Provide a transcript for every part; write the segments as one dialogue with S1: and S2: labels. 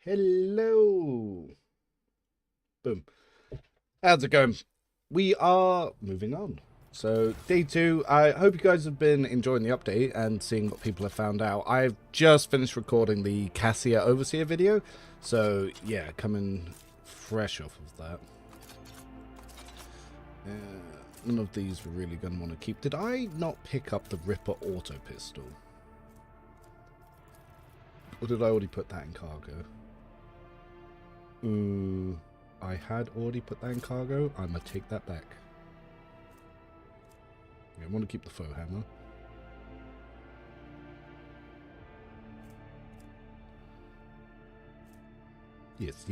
S1: Hello. Boom. How's it going? We are moving on. So, day 2, I hope you guys have been enjoying the update and seeing what people have found out. I've just finished recording the Cassia Overseer video, so yeah, coming fresh off of that. None of these we're really going to want to keep. Did I not pick up the Ripper auto pistol? Or did I already put that in cargo? I had already put that in cargo. I'm going to take that back. Yeah, I want to keep the faux hammer. Yes.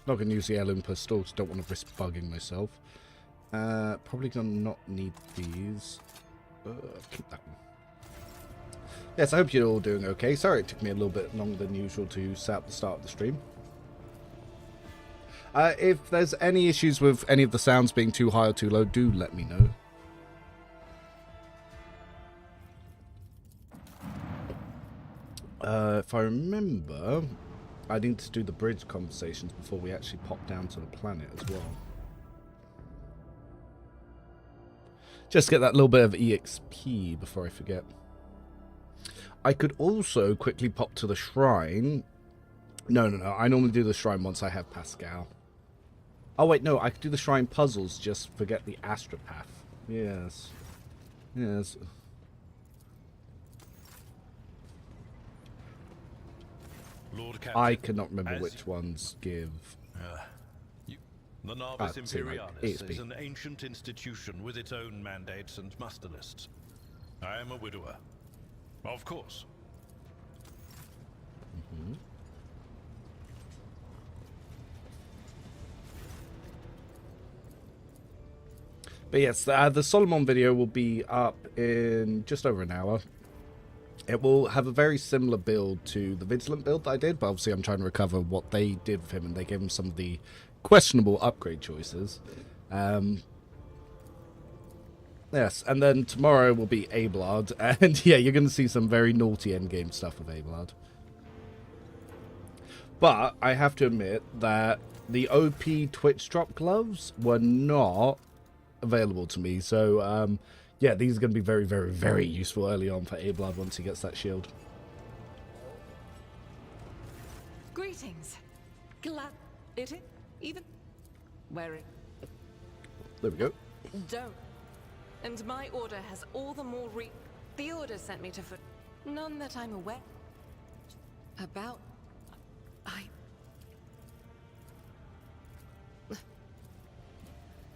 S1: Not going to use the Ellen pistol. Don't want to risk bugging myself. Probably going to not need these. Keep that one. Yes, I hope you're all doing okay. Sorry it took me a little bit longer than usual to set up the start of the stream. If there's any issues with any of the sounds being too high or too low, do let me know. If I remember, I need to do the bridge conversations before we actually pop down to the planet as well. Just get that little bit of EXP before I forget. I could also quickly pop to the shrine. No. I normally do the shrine once I have Pascal. Oh, wait, no. I could do the shrine puzzles. Just forget the astropath. Yes.
S2: Lord Captain,
S1: I cannot remember which ones give.
S2: The Navis Imperialis is an ancient institution with its own mandates and muster lists. I am a widower. Of course.
S1: But yes, the Solomon video will be up in just over an hour. It will have a very similar build to the Vigilant build that I did, but obviously I'm trying to recover what they did with him, and they gave him some of the questionable upgrade choices. Yes, and then tomorrow will be Abelard, and yeah, you're going to see some very naughty endgame stuff with Abelard. But I have to admit that the OP Twitch drop gloves were not available to me, so yeah, these are going to be very, very, very useful early on for Abelard once he gets that shield.
S3: Greetings. Glad it even wearing.
S1: There we go.
S3: Don't. And my order has all the more the order sent me to foot. None that I'm aware about.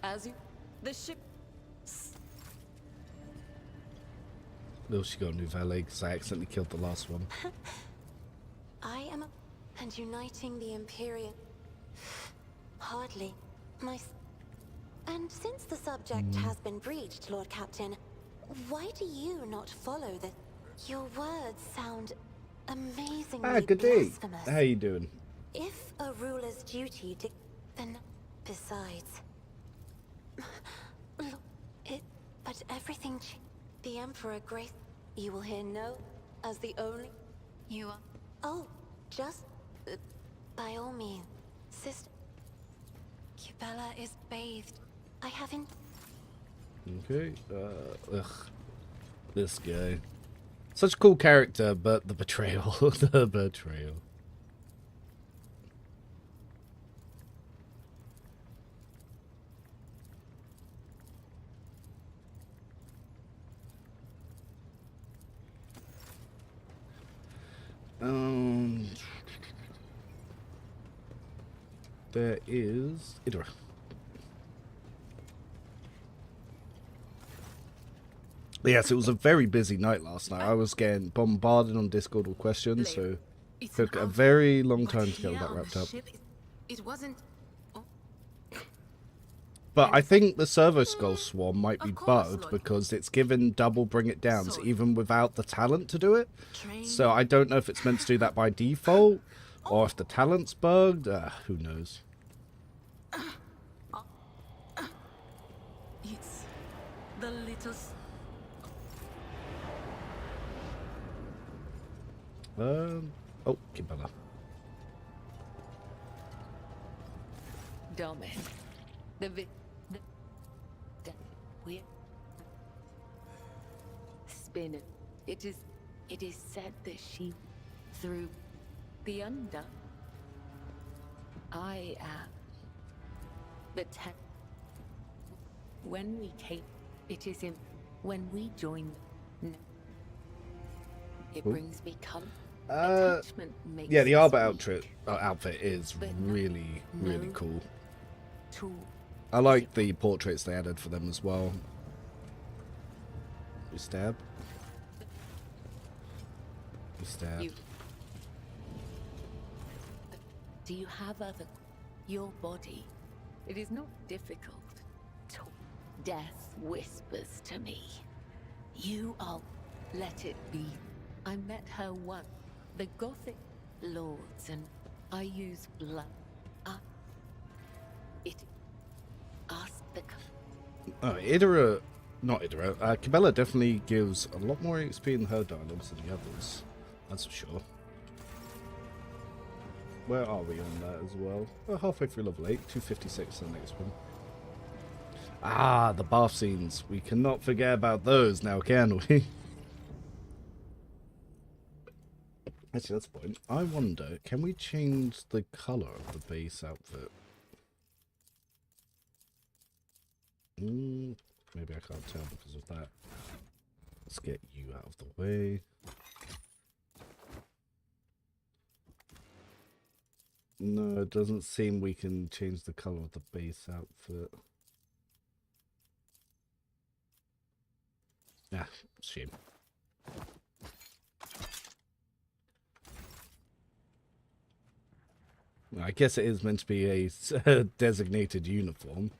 S3: As you, the ship.
S1: Will she got a new valet because I accidentally killed the last one.
S4: I am and uniting the Imperial. Hardly. And since the subject has been breached, Lord Captain, why do you not follow the... Your words sound amazingly
S1: good day.
S4: blasphemous.
S1: How you doing?
S4: If a ruler's duty then besides... But everything... The Emperor Grace... You will hear no as the only... You are... Oh, just... by all means, sister... Cubella is bathed. I haven't...
S1: Okay, this guy. Such a cool character, but the betrayal. The betrayal. There is Idra. Yes, it was a very busy night last night. I was getting bombarded on Discord with questions, so it took a very long time to get all that wrapped up.
S3: It wasn't.
S1: But I think the Servo Skull Swarm might be bugged because it's given double Bring It Downs even without the talent to do it. So I don't know if it's meant to do that by default or if the talent's bugged. Who knows?
S3: It's the little...
S1: Oh, Cubella.
S5: Domin. We spin. It is said that she through the undone. I am the ten. When we came, it is in when we join. It brings me comfort. Attachment makes
S1: Yeah, the
S5: us
S1: Arbiter
S5: weak,
S1: outfit is
S5: but
S1: really cool.
S5: tool.
S1: I like the portraits they added for them as well. You stab. You stab.
S5: Do you have other? Your body. It is not difficult. Death whispers to me. You are. Let it be. I met her once. The Gothic lords, and I use blood. It. Ask the.
S1: Oh, Idra, not Idra. Cabela definitely gives a lot more XP in her dialogues than the others. That's for sure. Where are we on that as well? We're halfway through level 8, 256 the next one. Ah, the bath scenes. We cannot forget about those now, can we? Actually, that's the point. I wonder, can we change the colour of the base outfit? Maybe I can't tell because of that. Let's get you out of the way. No, it doesn't seem we can change the colour of the base outfit. Ah, shame. I guess it is meant to be a designated uniform.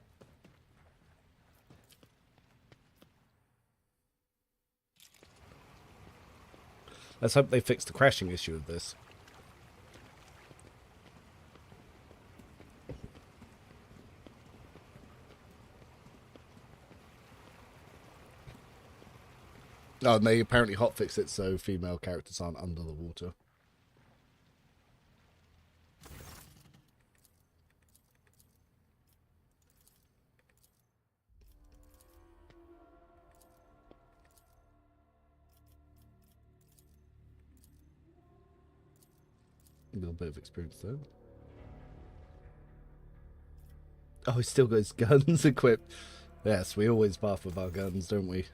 S1: Let's hope they fix the crashing issue of this. Oh, and they apparently hotfix it so female characters aren't under the water. A little bit of experience though. Oh, he still got his guns equipped. Yes, we always buff with our guns, don't we?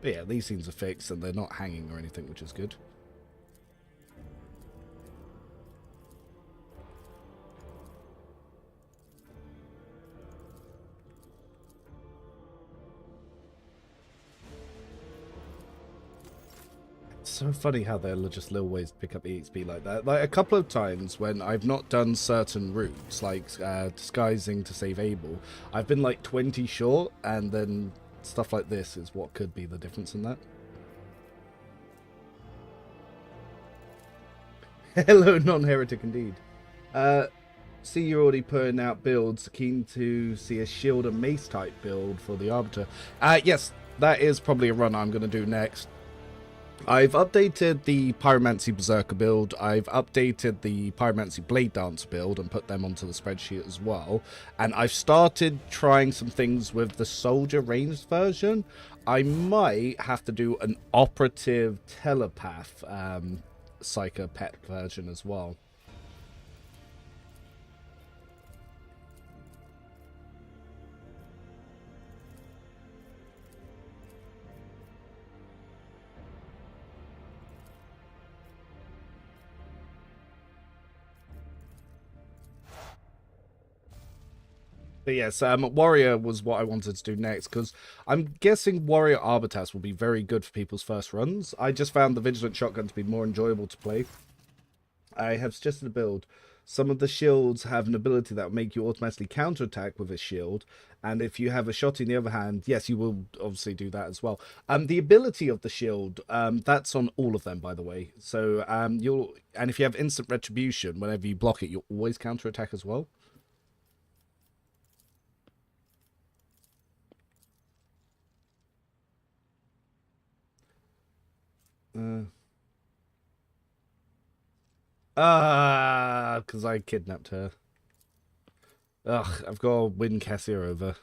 S1: But yeah, these things are fixed and they're not hanging or anything, which is good. It's so funny how they'll just little ways to pick up EXP like that. Like a couple of times when I've not done certain routes, like disguising to save Abel, I've been like 20 short, and then stuff like this is what could be the difference in that. Hello, non-heretic indeed. See, you're already putting out builds. Keen to see a shield and mace type build for the Arbiter. Yes, that is probably a run I'm going to do next. I've updated the Pyromancy Berserker build. I've updated the Pyromancy Blade Dancer build and put them onto the spreadsheet as well. And I've started trying some things with the Soldier ranged version. I might have to do an Operative Telepath Psycho Pet version as well. But yes, Warrior was what I wanted to do next, because I'm guessing Warrior Arbitas will be very good for people's first runs. I just found the Vigilant Shotgun to be more enjoyable to play. I have suggested a build. Some of the shields have an ability that will make you automatically counterattack with a shield, and if you have a shot in the other hand, yes, you will obviously do that as well. The ability of the shield, that's on all of them, by the way. So and if you have instant retribution, whenever you block it, you'll always counterattack as well. Because I kidnapped her. Ugh, I've got to win Cassia over.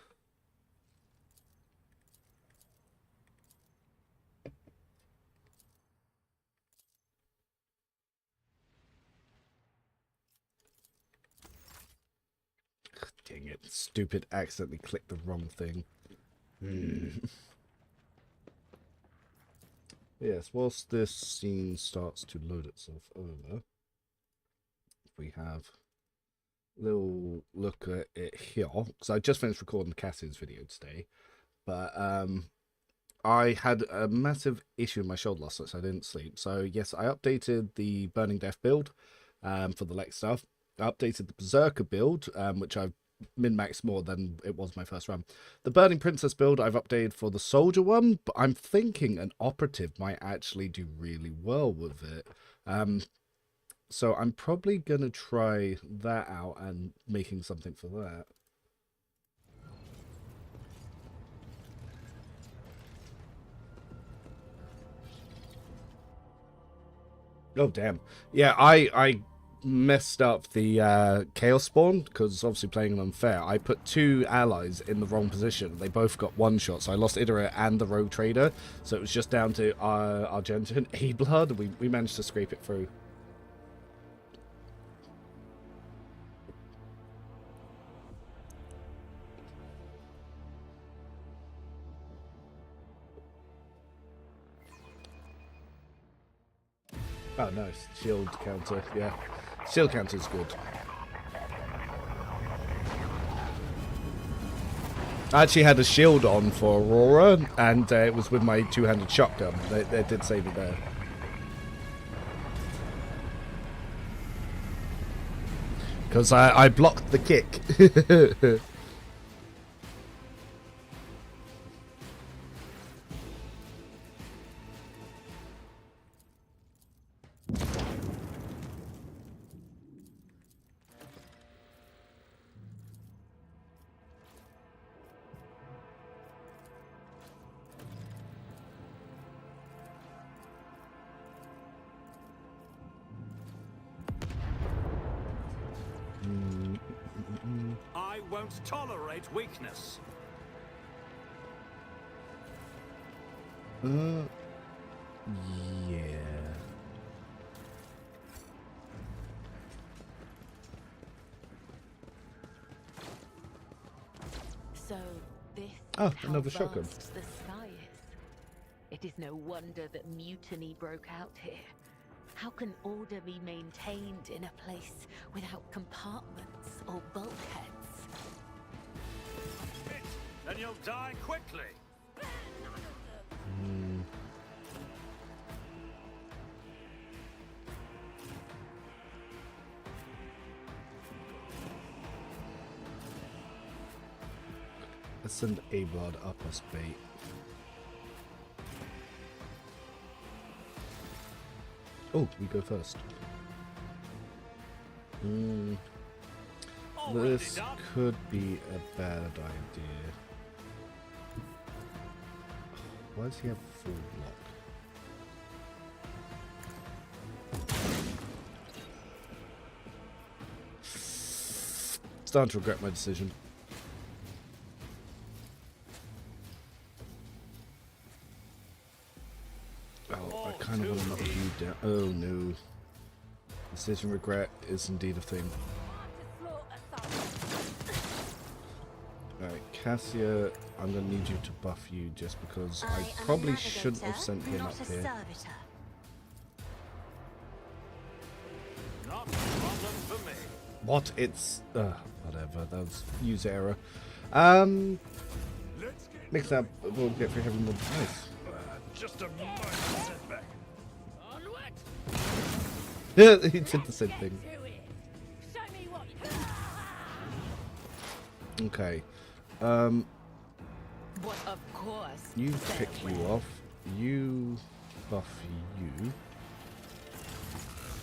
S1: Dang it, stupid, accidentally clicked the wrong thing. Yes, whilst this scene starts to load itself over, we have a little look at it here, because I just finished recording Cassie's video today, but I had a massive issue with my shoulder last night, so I didn't sleep. So yes, I updated the Burning Death build for the Lex stuff. I updated the Berserker build, which I've min-maxed more than it was my first run. The Burning Princess build I've updated for the Soldier one, but I'm thinking an Operative might actually do really well with it. So I'm probably going to try that out and making something for that. Oh, damn. Yeah, I messed up the Chaos Spawn, because obviously playing unfair. I put 2 allies in the wrong position. They both got one shot, so I lost Idra and the Rogue Trader. So it was just down to Argentine A-Blood. We managed to scrape it through. Oh, nice. Shield counter, yeah. Shield counter is good. I actually had a shield on for Aurora, and it was with my 2-handed shotgun. They did save it there. Because I blocked the kick.
S6: I won't tolerate weakness.
S1: Yeah.
S5: So this
S1: Oh,
S5: is how
S1: another shotgun.
S5: vast the sky is. It is no wonder that mutiny broke out here. How can order be maintained in a place without compartments or bulkheads?
S6: Then you'll die quickly.
S1: Let's send A-Blood up as bait. Oh, we go first. This could be a bad idea. Why does he have full block? Starting to regret my decision. Oh, I kind of want to knock you down. Oh no. Decision regret is indeed a thing. Alright, Cassia, I'm going to need you to buff you just because I probably shouldn't have sent him up here.
S6: Not a problem for me.
S1: What? It's... whatever, that was user error. Next up, we'll get through having more... Nice.
S6: Just a minor setback.
S1: Yeah, he did the same thing. Okay.
S5: What, of course.
S1: You pick you off. You buff you.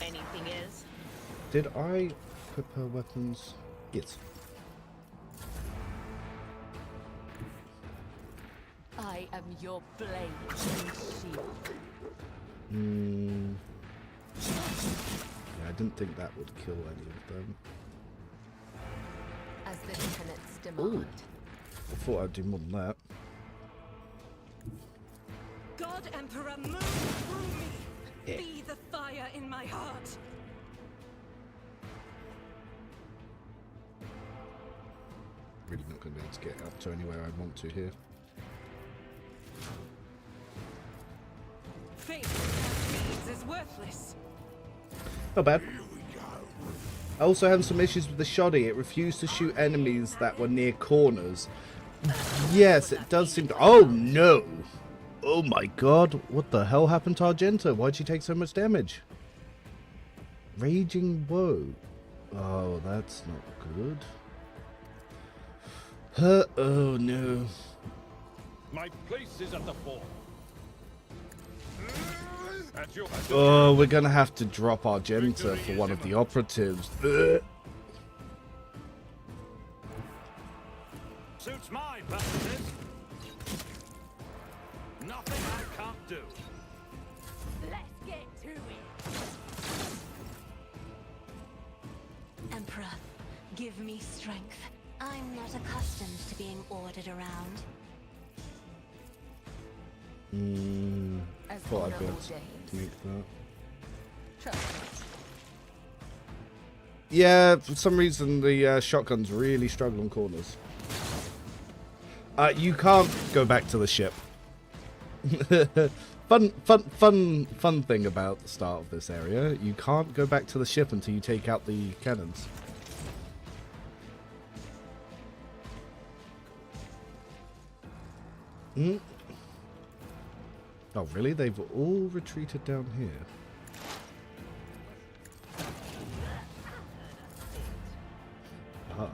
S5: Anything is?
S1: Did I equip her weapons? Yes.
S5: I am your blade and shield.
S1: Yeah, I didn't think that would kill any of them.
S5: As the tenants
S1: Ooh.
S5: demand.
S1: I thought I'd do more than that.
S3: God Emperor, move through me.
S1: Yeah.
S3: Be the fire in my heart.
S1: Really not going to be able to get up to anywhere I want to here.
S3: Faith without deeds is worthless.
S1: Not bad. I also had some issues with the shoddy. It refused to shoot enemies that were near corners. Yes, it does seem to... Oh, no! Oh my god, what the hell happened to Argenta? Why'd she take so much damage? Raging Woe. Oh, that's not good. Oh no.
S6: My place is at the fore. At your
S1: Oh, we're gonna have to drop Argenta for one of the operatives.
S6: suits my purposes. Nothing I can't do.
S5: Let's get to it.
S4: Emperor, give me strength. I'm not accustomed to being ordered around.
S5: As
S1: Thought I'd be
S5: honor
S1: able to
S5: ordains.
S1: make that.
S5: Trust me.
S1: Yeah, for some reason the shotguns really struggle on corners. You can't go back to the ship. Fun thing about the start of this area. You can't go back to the ship until you take out the cannons. Oh, really? They've all retreated down here. Ah.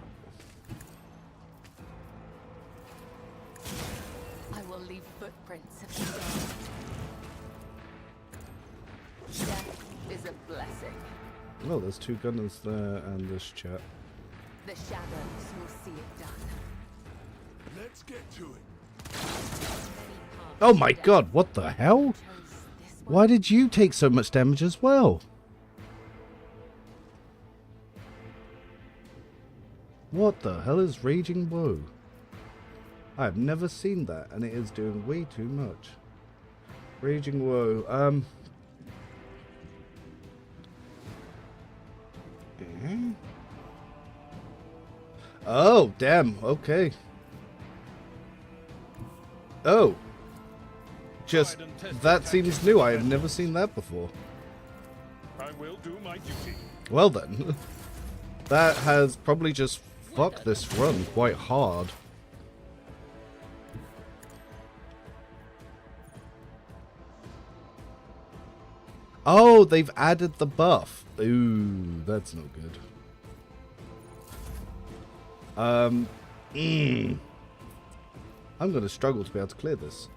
S5: I will leave footprints of the dead. Death is a blessing.
S1: Oh, there's two gunners there and this chap.
S5: The shadows will see it done.
S6: Let's get to it.
S1: Oh my god, what the hell? Why did you take so much damage as well? What the hell is Raging Woe? I have never seen that, and it is doing way too much. Raging Woe, Oh, damn, okay. Oh. Just, that seems new. I have never seen that before.
S6: I will do my duty.
S1: Well then. That has probably just fucked this run quite hard. Oh, they've added the buff. Ooh, that's no good. I'm gonna struggle to be able to clear this.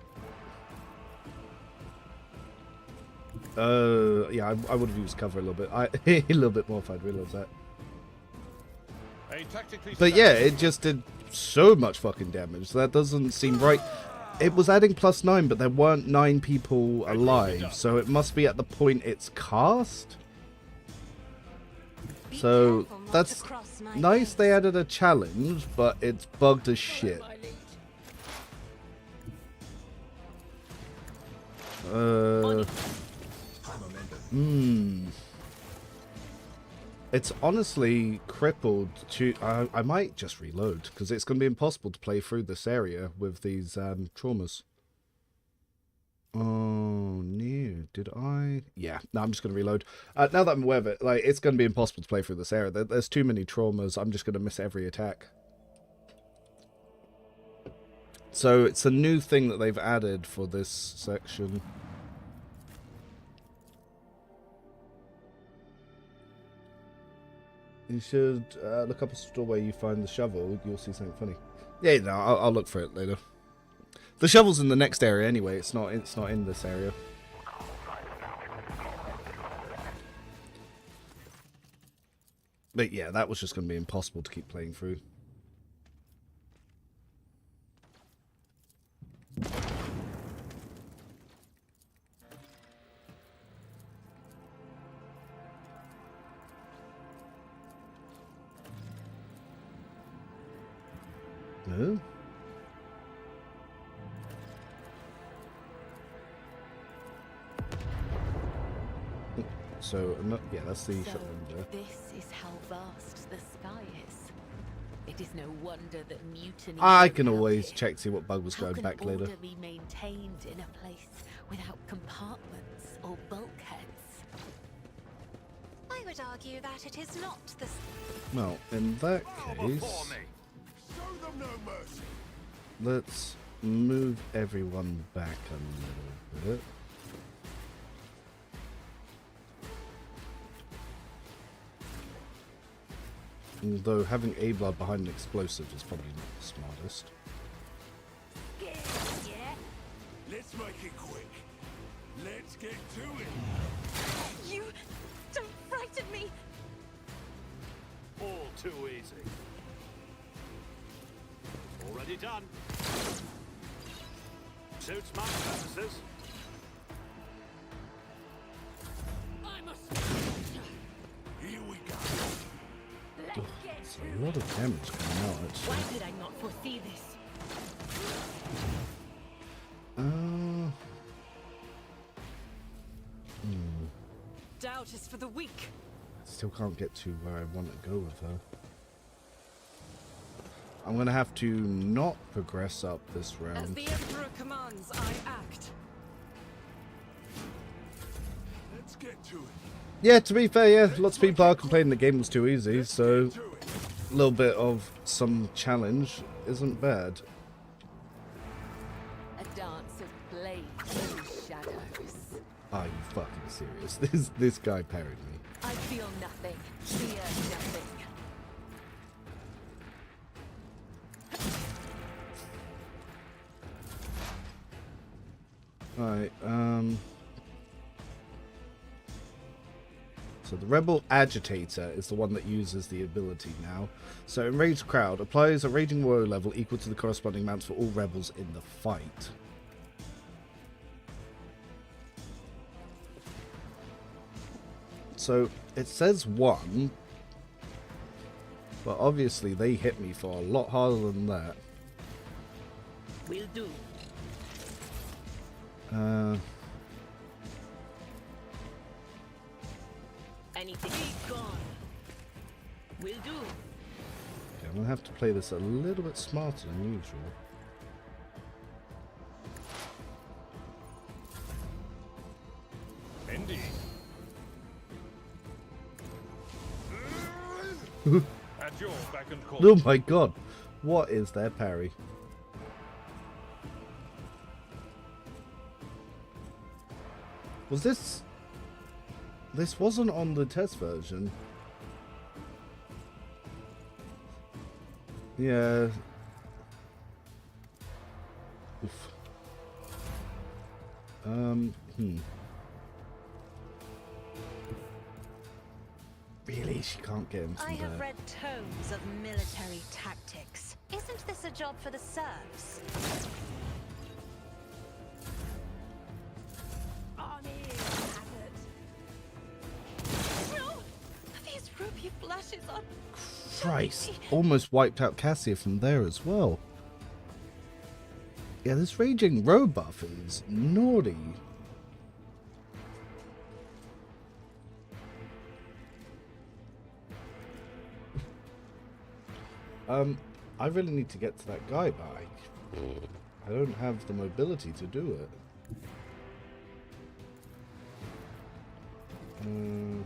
S1: Yeah, I would have used cover a little bit. A little bit more if I'd realised that. But yeah, it just did so much fucking damage. That doesn't seem right. It was adding +9, but there weren't 9 people alive, so it must be at the point it's cast. So that's nice. They added a challenge, but it's bugged as shit. It's honestly crippled to... I might just reload, because it's going to be impossible to play through this area with these traumas. Oh, no. Did I... Yeah, no, I'm just going to reload. Now that I'm aware of it, like, it's going to be impossible to play through this area. There's too many traumas. I'm just going to miss every attack. So it's a new thing that they've added for this section. You should look up a store where you find the shovel. You'll see something funny. Yeah, no, I'll look for it later. The shovel's in the next area anyway. It's not in this area. But yeah, that was just going to be impossible to keep playing through. No. So, yeah, that's the shot window.
S5: This is how vast the sky is. It is no wonder that mutiny.
S1: I can always check to see what bug was
S5: How
S1: going
S5: can
S1: back later.
S5: order be maintained in a place without compartments or bulkheads?
S4: I would argue that it is not the...
S1: Well, in that
S6: Before
S1: case,
S6: me. Show them no mercy.
S1: let's move everyone back a little bit. Although having A-Blood behind an explosive is probably not the smartest.
S4: Yeah.
S6: Let's make it quick. Let's get to it.
S4: You don't frighten me.
S6: All too easy. Already done. Suits my purposes.
S4: I must.
S6: Here we go.
S4: Let's get
S1: It's a lot of damage coming out,
S4: Why
S1: actually.
S4: did I not foresee this? Doubt is for the weak.
S1: Still can't get to where I want to go with her. I'm gonna have to not progress up this
S3: As
S1: round.
S3: the Emperor commands, I act.
S6: Let's get to it.
S1: Yeah, to be fair, yeah, lots of people are complaining the game was too easy, so
S6: To it.
S1: a little bit of some challenge isn't bad.
S5: A dance of blades and shadows.
S1: Are you fucking serious? This guy parried me.
S5: I feel nothing, fear nothing.
S1: Alright, so the Rebel Agitator is the one that uses the ability now. So Enraged Crowd applies a raging woe level equal to the corresponding amounts for all rebels in the fight. So it says 1, but obviously they hit me for a lot harder than that.
S5: Will do. Anything be gone. Will do.
S1: Okay, I'm gonna have to play this a little bit smarter than usual.
S6: Indeed. At your beck and call.
S1: Oh my god, what is their parry? Was this... This wasn't on the test version. Yeah. Oof. Really? She can't get him
S7: I
S1: from
S7: have
S1: there.
S7: read tomes of military tactics. Isn't this a job for the serfs? Army habit.
S4: No! These ruby flashes are...
S1: Christ. Almost wiped out Cassia from there as well. Yeah, this Raging Row buff is naughty. I really need to get to that guy, but I don't have the mobility to do it. I'm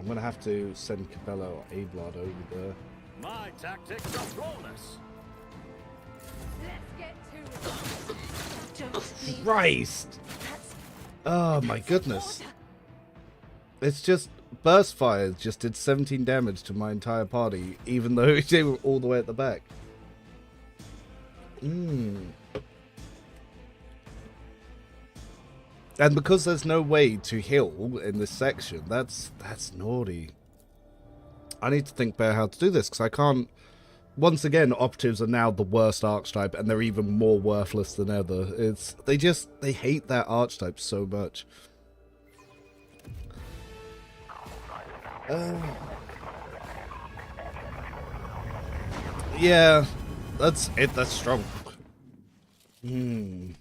S1: gonna have to send Cabela or A-Blood over there.
S6: My tactics are flawless.
S7: Let's get to it. Don't leave.
S1: Christ!
S7: That's
S1: Oh my goodness. It's just burst fires just did 17 damage to my entire party, even though they were all the way at the back. And because there's no way to heal in this section, that's naughty. I need to think about how to do this, because I can't... Once again, operatives are now the worst archetype, and they're even more worthless than ever. They hate that archetype so much. Yeah, that's it. That's strong. Hmm.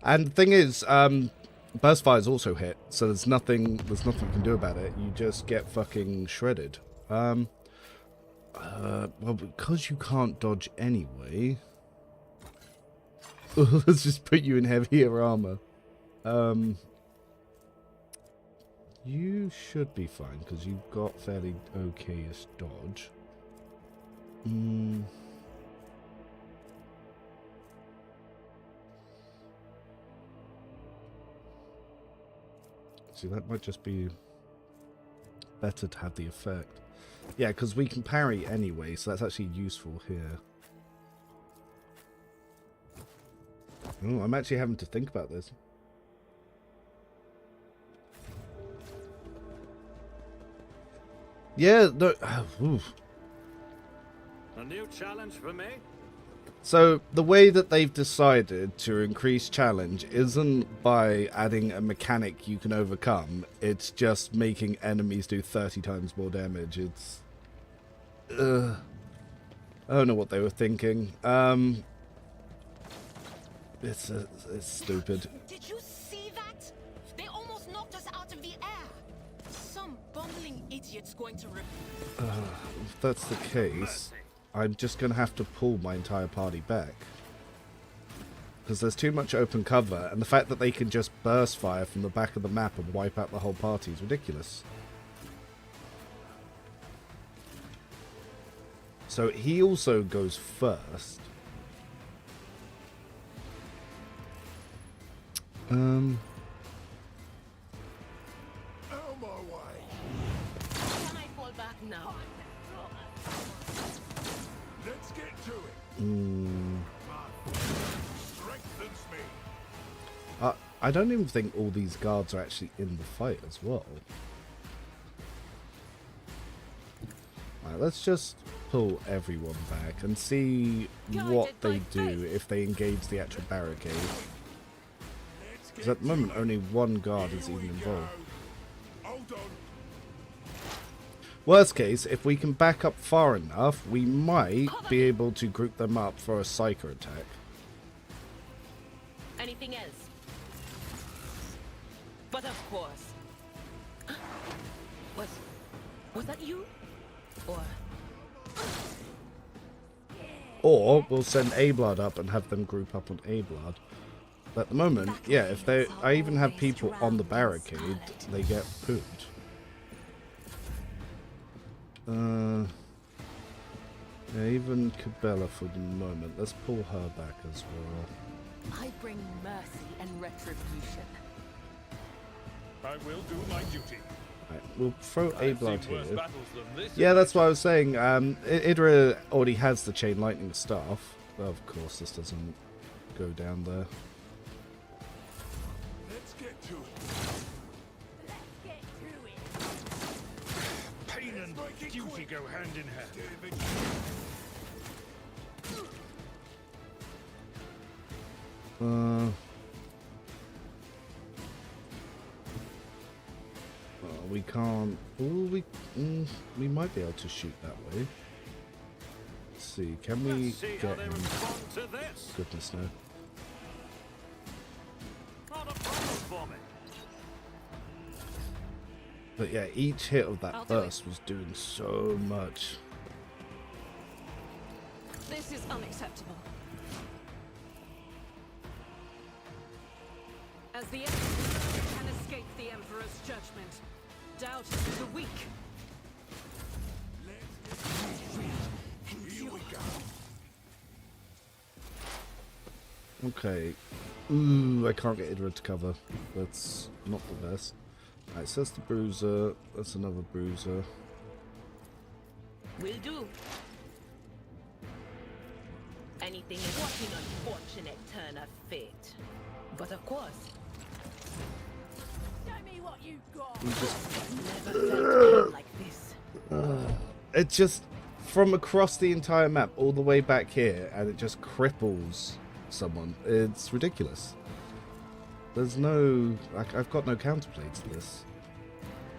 S1: And the thing is, burst fires also hit, so there's nothing you can do about it. You just get fucking shredded. Well, because you can't dodge anyway, let's just put you in heavier armor. You should be fine because you've got fairly okayish dodge. See, that might just be better to have the effect. Yeah, because we can parry anyway, so that's actually useful here. Oh, I'm actually having to think about this. Yeah, no. Oof.
S6: A new challenge for me?
S1: So the way that they've decided to increase challenge isn't by adding a mechanic you can overcome. It's just making enemies do 30 times more damage. It's I don't know what they were thinking. It's stupid.
S7: Did you see that? They almost knocked us out of the air. Some bumbling idiot's going to
S1: If that's the case, I'm just going to have to pull my entire party back. Because there's too much open cover, and the fact that they can just burst fire from the back of the map and wipe out the whole party is ridiculous. So he also goes first.
S6: Out my way.
S5: Can I fall back now?
S6: Let's get to it. Strengthens me.
S1: I don't even think all these guards are actually in the fight as well. Alright, let's just pull everyone back and see what they do if they engage the actual barricade. Because at the moment only one guard is even involved.
S6: Hold on.
S1: Worst case, if we can back up far enough, we might be able to group them up for a psycho attack.
S5: Anything else? But of course. Was that you?
S1: Or we'll send A-Blood up and have them group up on A-Blood. But at the moment, yeah, if I even have people on the barricade, they get pooped. Yeah, even Cabela for the moment. Let's pull her back as well.
S5: I bring mercy and retribution.
S6: I will do my duty.
S1: Right, we'll throw A-Blood here.
S6: This
S1: Yeah, that's what I was saying. Idra already has the Chain Lightning Staff. Well, of course, this doesn't go down there.
S6: Let's get to it. Pain and duty go hand in hand.
S1: We can't. Ooh, we might be able to shoot that way. Let's see. Can we get him?
S6: To this.
S1: Goodness no.
S6: Not a problem for me.
S1: But yeah, each hit of that burst was doing so much.
S3: This is unacceptable. As the Emperor can escape the Emperor's judgment, doubt is the weak.
S6: Here we go.
S1: Okay. Ooh, I can't get Idra to cover. That's not the best. Alright, so that's the bruiser. That's another bruiser.
S5: Will do. Anything is what an unfortunate turn of fate. But of course. Show me what you got. Never felt pain like this.
S1: It just from across the entire map all the way back here, and it just cripples someone. It's ridiculous. There's no... I've got no counterplay to this.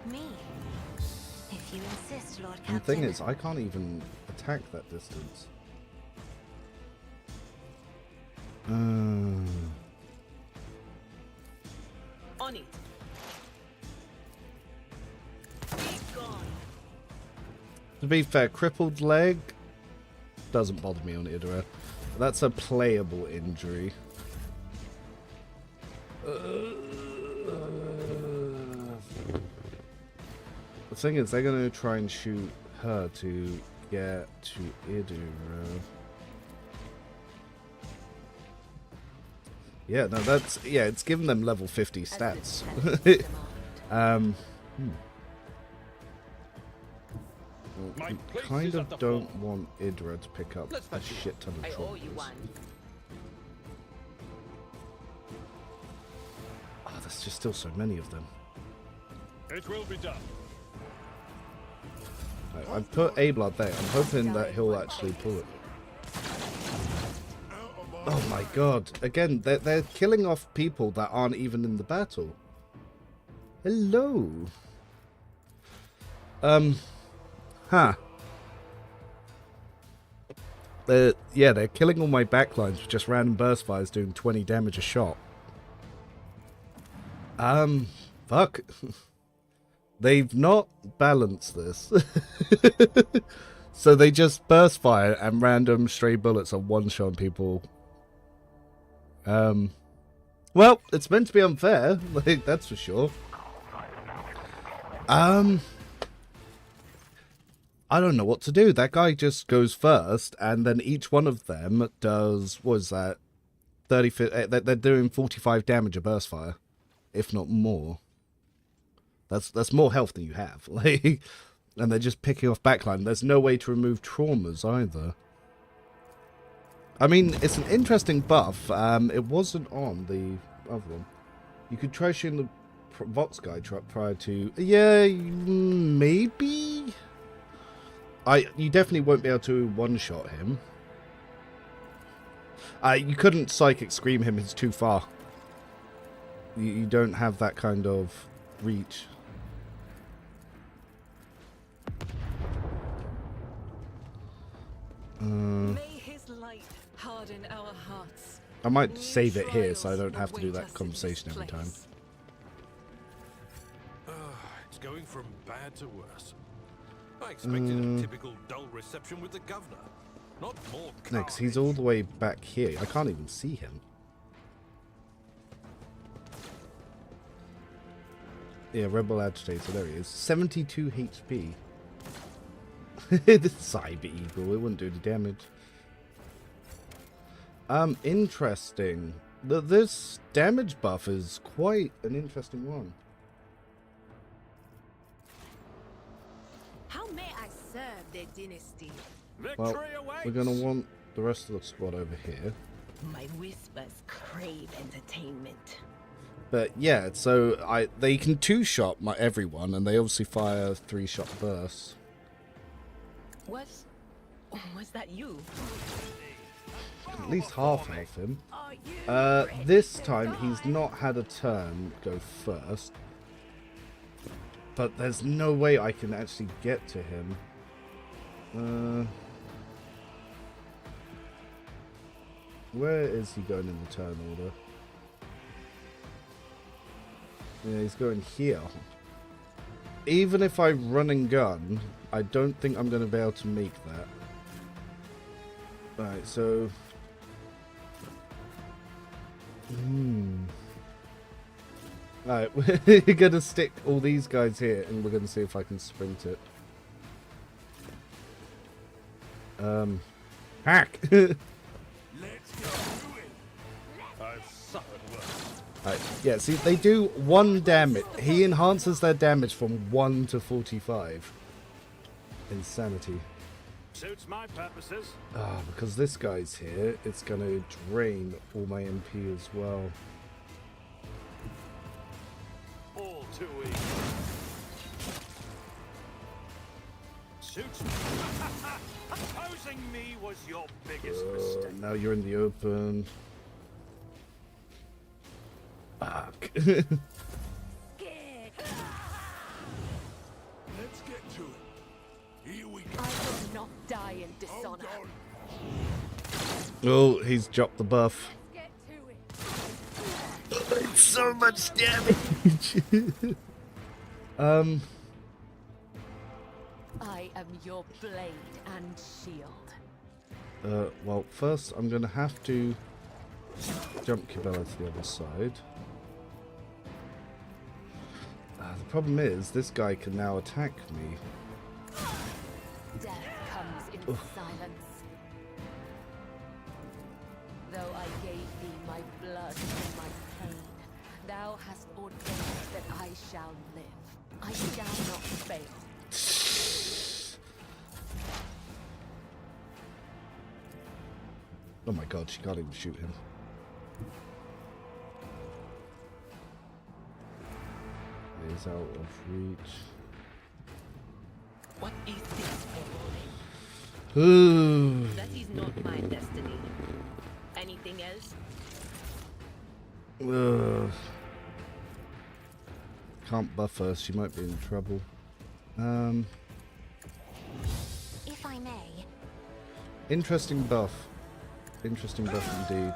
S4: Me? If you insist, Lord
S1: And the thing
S4: Captain.
S1: is, I can't even attack that distance.
S7: On it. Be gone.
S1: To be fair, crippled leg doesn't bother me on Idra. That's a playable injury. The thing is, they're going to try and shoot her to get to Idra. Yeah, no, that's... Yeah, it's given them level 50 stats.
S2: My
S1: I
S2: place
S1: kind
S2: is
S1: of
S2: at the
S1: don't
S2: fore.
S1: want Idra to pick up a shit ton of
S5: I owe you
S1: traumas.
S5: one.
S1: Oh, there's just still so many of them.
S2: It will be done.
S1: Right, I've put A-Blood there. I'm hoping that he'll actually pull it. Oh my god. Again, they're killing off people that aren't even in the battle. Hello. Huh. Yeah, they're killing all my backlines with just random burst fires doing 20 damage a shot. Fuck. They've not balanced this. So they just burst fire and random stray bullets are one-shotting people. Well, it's meant to be unfair, like, that's for sure. I don't know what to do. That guy just goes first, and then each one of them does, what is that? 30, they're doing 45 damage a burst fire, if not more. That's more health than you have. Like, and they're just picking off backline. There's no way to remove traumas either. I mean, it's an interesting buff. It wasn't on the other one. You could try shooting the Vox guy prior to... Yeah, maybe? You definitely won't be able to one-shot him. You couldn't Psychic Scream him, it's too far. You don't have that kind of reach.
S3: May his light harden our hearts.
S1: I might
S3: New
S1: save it here so I
S3: trials
S1: don't have to do
S3: await
S1: that
S3: us in
S1: conversation
S3: this
S1: every time.
S3: place.
S2: It's going from bad to worse. I expected a typical dull reception with the governor. Not more
S1: Next, he's
S2: carnage.
S1: all the way back here. I can't even see him. Yeah, Rebel Agitator, there he is. 72 HP. The Cyber Eagle, it wouldn't do the damage. Interesting. This damage buff is quite an interesting one.
S7: How may I serve the dynasty?
S1: Well,
S2: Victory awaits.
S1: we're going to want the rest of the squad over here.
S5: My whispers crave entertainment.
S1: But yeah, so they can two-shot everyone, and they obviously fire 3-shot bursts.
S5: Was that you?
S1: At least half health him.
S5: Are you
S1: This time he's not had a turn go first. But there's no way I can actually get to him. Where is he going in the turn order? Yeah, he's going here. Even if I run and gun, I don't think I'm going to be able to make that. Alright, so... Alright, we're going to stick all these guys here, and we're going to see if I can sprint it. Hack!
S6: Let's get to it.
S2: I've suffered worse.
S1: Right, yeah, see, they do 1 damage. He enhances their damage from 1 to 45. Insanity.
S2: Suits my purposes.
S1: Ah, because this guy's here, it's going to drain all my MP as well.
S2: All too easy. Suits me.
S6: Choosing me was your biggest mistake.
S1: Now you're in the open. Fuck.
S6: Let's get to it. Here we go.
S5: I will not die in
S6: Hold
S5: dishonor.
S6: on.
S1: Oh, he's dropped the buff.
S5: Get to it.
S1: It's so much damage.
S5: I am your blade and shield.
S1: Well, first I'm gonna have to jump Cabela to the other side. The problem is, this guy can now attack me.
S5: Death comes in silence. Though I gave thee my blood and my pain, thou hast ordained that I shall live. I shall not fail.
S1: Oh my god, she can't even shoot him. He's out of reach.
S7: What is this for?
S1: Ooh.
S7: That is not my destiny. Anything else?
S1: Ugh. Can't buff her, she might be in trouble.
S4: If I may.
S1: Interesting buff. Interesting buff indeed.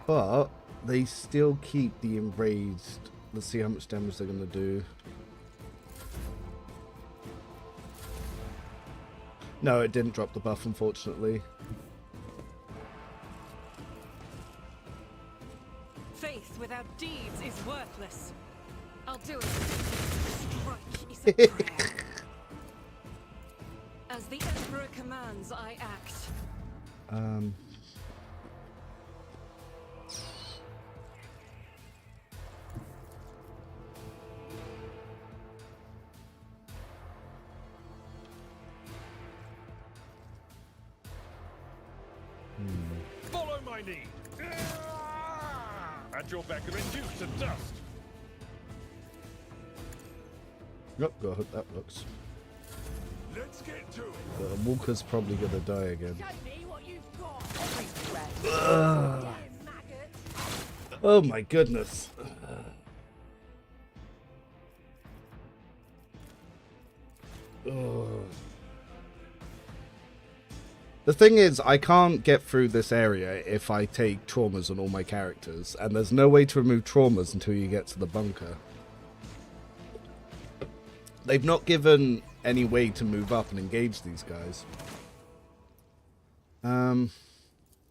S1: But they still keep the enraged. Let's see how much damage they're gonna do. No, it didn't drop the buff, unfortunately.
S3: Faith without deeds is worthless. I'll do it. Strike is a prayer. As the Emperor commands, I act.
S2: Follow my lead. At your back to reduce to dust.
S1: Yep, got hook that looks.
S6: Let's get to it.
S1: Walker's probably gonna die again.
S5: Show me what you've got. Damn maggot.
S1: Oh my goodness. Oh. The thing is, I can't get through this area if I take traumas on all my characters, and there's no way to remove traumas until you get to the bunker. They've not given any way to move up and engage these guys.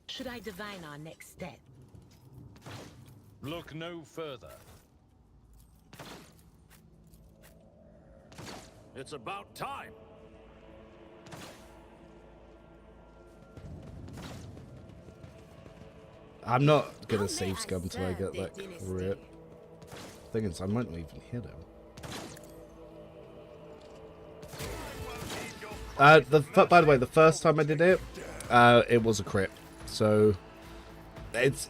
S7: Should I divine our next step?
S2: Look no further.
S6: It's about time.
S1: I'm not gonna save scum until I get that crit. Thing is, I might not even hit him. By the way, the first time I did it, it was a crit. So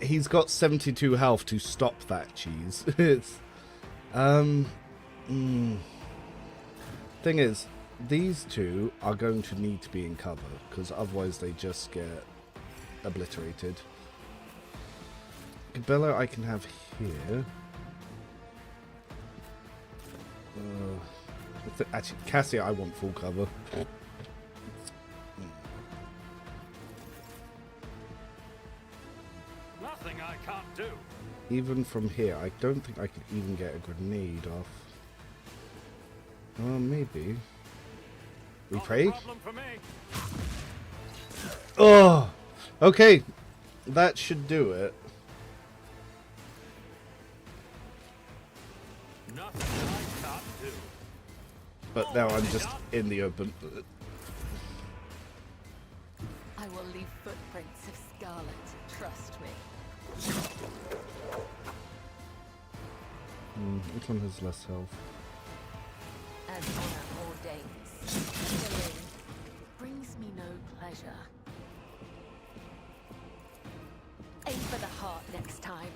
S1: he's got 72 health to stop that cheese. It's thing is, these two are going to need to be in cover because otherwise they just get obliterated. Cabela I can have here. Actually, Cassia I want full cover.
S6: Nothing I can't do.
S1: Even from here, I don't think I could even get a grenade off. Maybe. We pray?
S6: Not a problem for me.
S1: Oh! Okay. That should do it.
S6: Nothing I can't do.
S1: But now I'm just in the open.
S5: I will leave footprints of scarlet. Trust me.
S1: Which one has less health?
S5: As honor ordains, killing brings me no pleasure. Aim for the heart next time,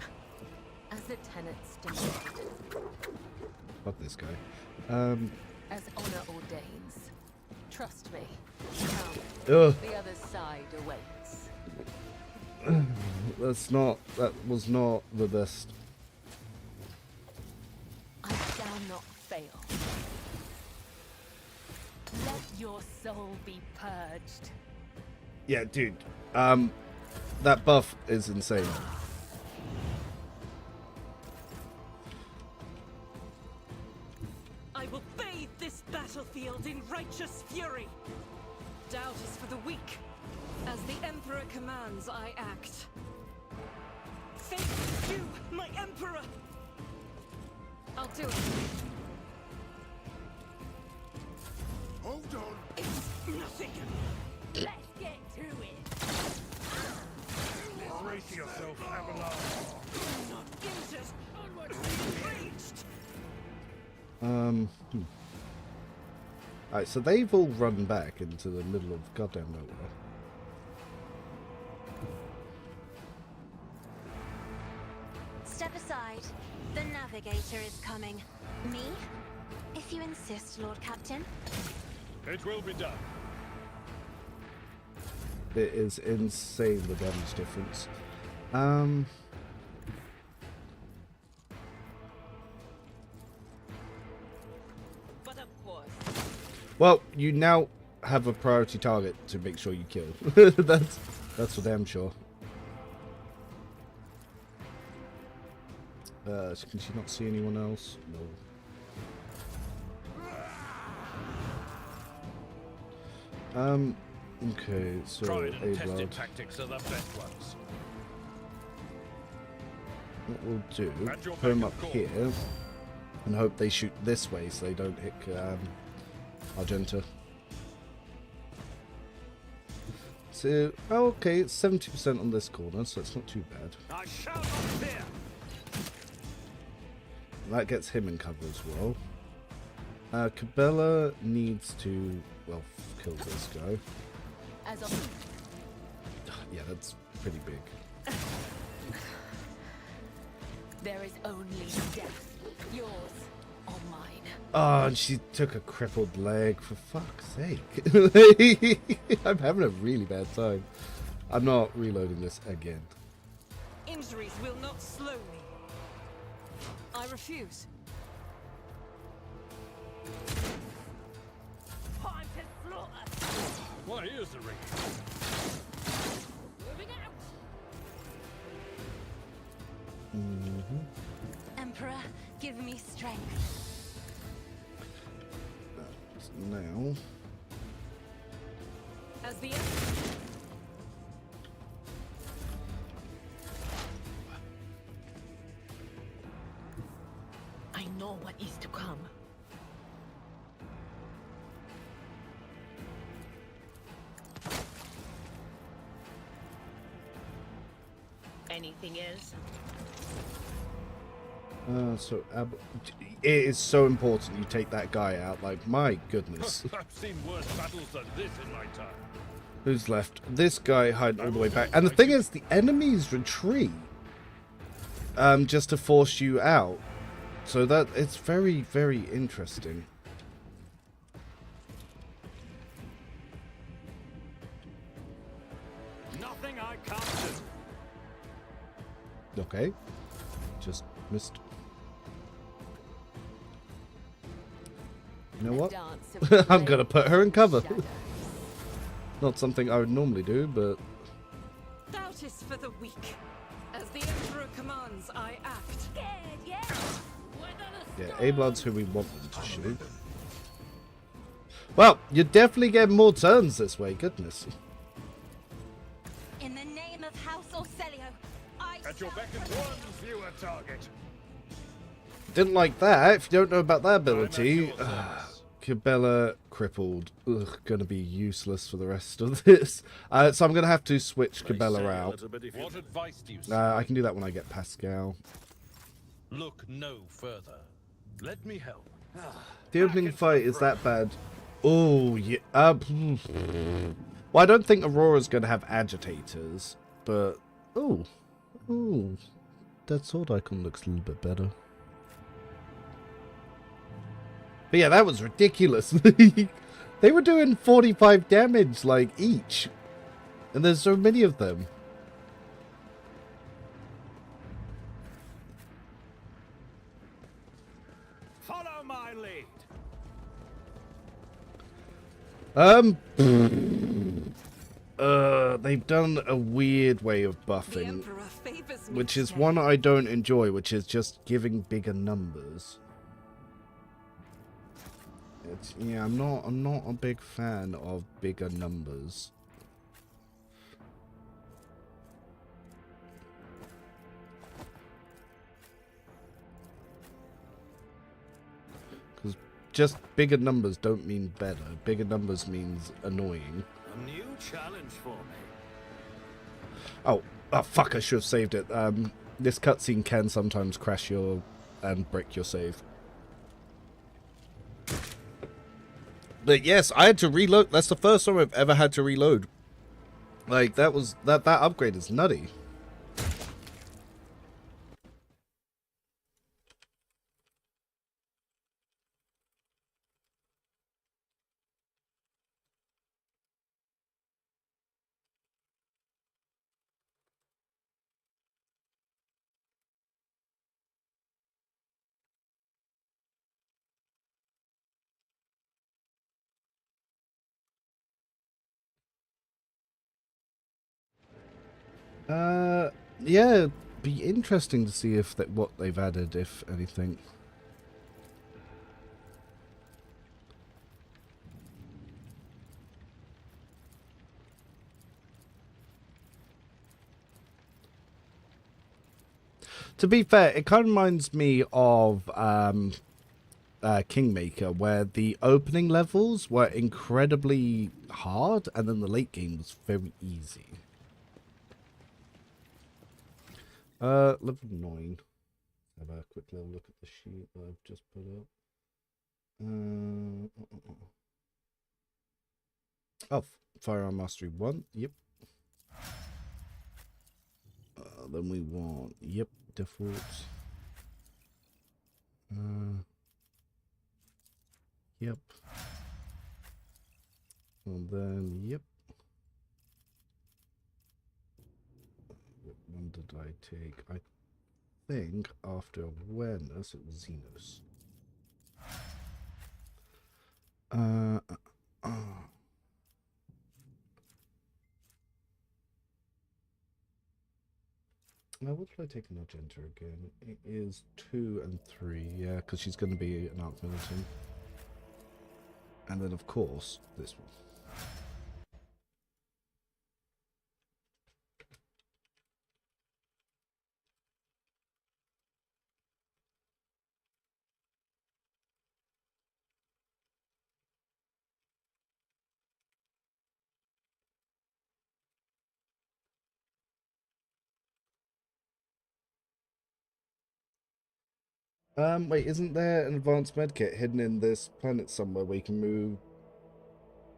S5: as the tenets demand.
S1: Fuck this guy.
S5: As honor ordains. Trust me.
S1: Ugh.
S5: The other side awaits.
S1: That was not the best.
S5: I shall not fail. Let your soul be purged.
S1: Yeah, dude. That buff is insane.
S3: I will bathe this battlefield in righteous fury. Doubt is for the weak. As the Emperor commands, I act. Thank you, my Emperor! I'll do it.
S6: Hold on.
S3: It's nothing.
S5: Let's get to it.
S6: Brace yourself, Avalon.
S3: Not injured. Onward. Reached.
S1: Alright, so they've all run back into the middle of goddamn nowhere.
S4: Step aside. The navigator is coming. Me? If you insist, Lord Captain.
S2: It will be done.
S1: It is insane, the damage difference.
S3: But of course.
S1: Well, you now have a priority target to make sure you kill. That's for damn sure. Can she not see anyone else? No. Okay, so
S2: Tried and tested
S1: A-Blood.
S2: tactics are the best ones.
S1: What we'll do,
S2: At your
S1: put them
S2: beck
S1: up
S2: and call.
S1: here, and hope they shoot this way so they don't hit Argenta. So, okay, it's 70% on this corner, so it's not too bad.
S6: I shall not fear.
S1: That gets him in cover as well. Cabela needs to, well, kill this guy.
S5: As a
S1: Yeah, that's pretty big.
S5: there is only death. Yours or mine.
S1: Oh, and she took a crippled leg, for fuck's sake. I'm having a really bad time. I'm not reloading this again.
S3: Injuries will not slow me. I refuse.
S5: Time to slaughter.
S2: Why, here's the ring.
S5: Moving out.
S4: Emperor, give me strength.
S1: Now,
S3: As the
S5: I know what is to come. Anything else?
S1: so it is so important you take that guy out. Like, my goodness.
S2: I've seen worse battles than this in my time.
S1: Who's left? This guy hiding all the way back. And the thing is, the enemies retreat just to force you out. So that it's very, very interesting.
S6: Nothing I can't do.
S1: Okay. Just missed. You know what? I'm gonna put her in cover. Not something I would normally do, but
S3: doubt is for the weak. As the Emperor commands, I act.
S5: Scared, yeah?
S1: yeah, A-Blood's who we want them to shoot. Well, you're definitely getting more turns this way, goodness.
S4: In the name of House Orcelio, I
S2: At your
S4: shall
S2: beck and
S6: One fewer target.
S1: Didn't like that. If you don't know about that ability,
S2: I'm at your service.
S1: Cabela crippled. Ugh, gonna be useless for the rest of this. So I'm gonna have to switch Cabela out.
S2: What advice do you say?
S1: I can do that when I get Pascal.
S2: Look no further. Let me help.
S1: The opening fight is that bad. Oh yeah. Well, I don't think Aurora's gonna have agitators, but oh, that sword icon looks a little bit better. But yeah, that was ridiculous. They were doing 45 damage, like, each. And there's so many of them.
S6: Follow my lead.
S1: They've done a weird way of
S3: The
S1: buffing,
S3: Emperor favors me
S1: which is
S3: today.
S1: one I don't enjoy, which is just giving bigger numbers. It's, yeah, I'm not a big fan of bigger numbers. Because just bigger numbers don't mean better. Bigger numbers means annoying.
S6: A new challenge for me.
S1: Oh, fuck, I should have saved it. This cutscene can sometimes crash your and break your save. But yes, I had to reload. That's the first time I've ever had to reload. Like, that upgrade is nutty. Yeah, it'd be interesting to see if what they've added, if anything. To be fair, it kind of reminds me of Kingmaker, where the opening levels were incredibly hard, and then the late game was very easy. Level 9. Have a quick little look at the sheet that I've just put up. Oh, Firearm Mastery 1. Yep. Then we want, yep, defaults. Yep. And then, yep. What one did I take? I think after awareness it was Xenos. Now, what did I take in Argenta again? It is 2 and 3, yeah, because she's going to be an Arc Militant. And then, of course, this one. Wait, isn't there an advanced medkit hidden in this planet somewhere where you can move?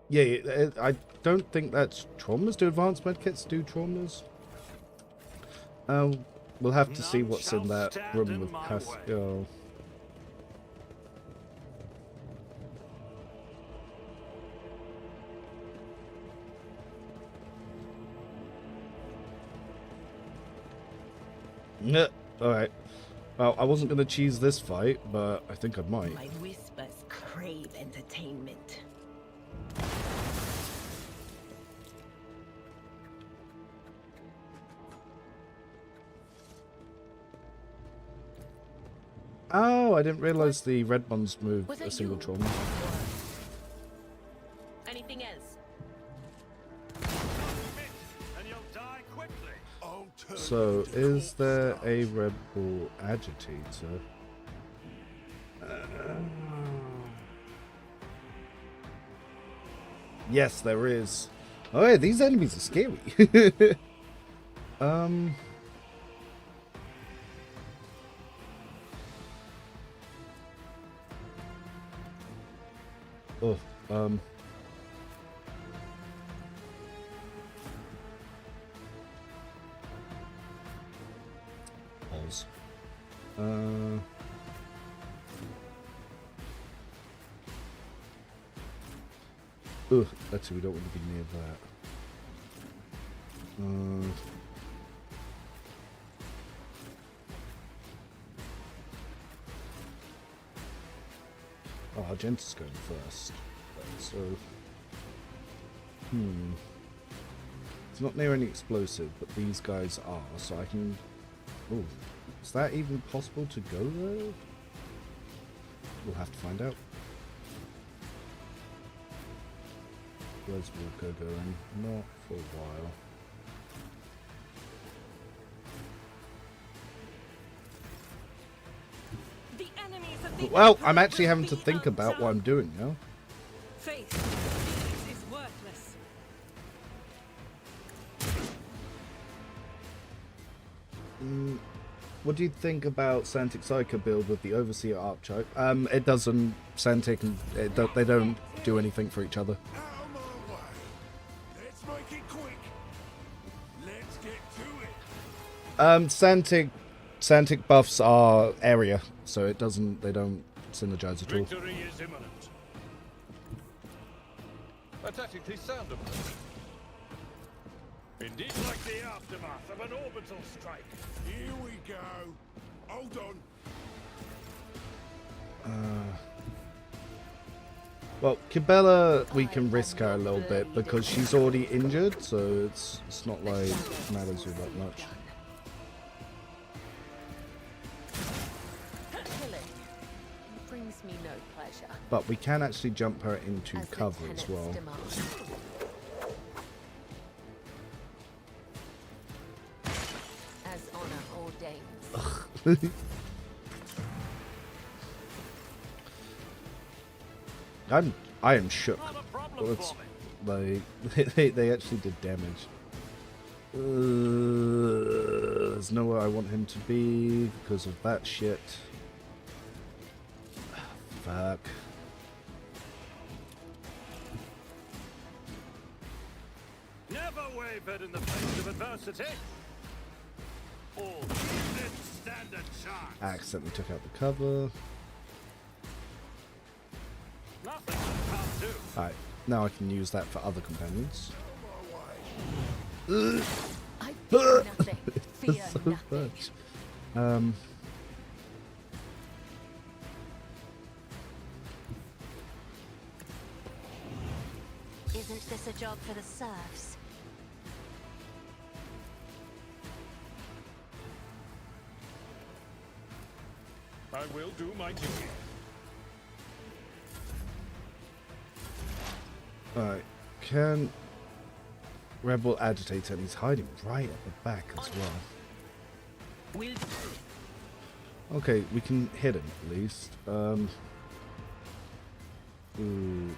S1: Yeah, I don't think that's traumas. Do advanced medkits do traumas? We'll have to see what's in that room with Pascal. Yeah, alright. Well, I wasn't going to cheese this fight, but I think I might.
S5: My whispers crave entertainment.
S1: Oh, I didn't realize the red ones moved
S5: Was
S1: a
S5: it
S1: single
S5: you?
S1: trauma.
S5: Anything else?
S6: And you'll die quickly. I'll turn
S1: So,
S6: you to
S1: is there
S6: corpse
S1: a rebel agitator? Yes, there is. Oh yeah, these enemies are scary. Oh, pause. Ugh, actually, we don't want to be near that. Oh, Argenta's going first. So, it's not near any explosive, but these guys are, so I can... Oh, is that even possible to go there? We'll have to find out. Where's Walker going? Not for a while.
S3: The enemies of the
S1: Well,
S3: Emperor
S1: I'm actually
S3: will
S1: having to
S3: be
S1: think about what I'm doing now.
S3: Faith is worthless.
S1: What do you think about Santic Psycho build with the Overseer Archetype? It doesn't... Santic and... they don't do anything for each other.
S6: Out of my way. Let's make it quick. Let's get to it.
S1: Santic buffs are area, so it doesn't... They don't synergize at all.
S2: Victory is imminent. A tactically sound approach. Indeed, like the aftermath of an orbital strike.
S6: Here we go. Hold on.
S1: Well, Kibella, we can risk her a little bit because she's already injured, so it's not like it matters all that much.
S5: Killing brings me no pleasure.
S1: But we can actually jump her into
S5: As the
S1: cover as
S5: tenets
S1: well.
S5: demand. As honor ordains.
S1: I am shook.
S2: Not a problem
S1: Well, it's,
S2: for me.
S1: they actually did damage. There's nowhere I want him to be because of that shit. Fuck.
S2: Never wavered in the face of adversity. All units stand a chance.
S1: I accidentally took out the cover.
S2: Nothing I can't do.
S1: Alright, now I can use that for other companions.
S5: I fear nothing. Fear
S1: So
S5: nothing.
S1: much.
S4: Isn't this a job for the serfs?
S2: I will do my duty.
S1: Alright, can Rebel agitate, and he's hiding right at the back as well. Okay, we can hit him at least. Ooh,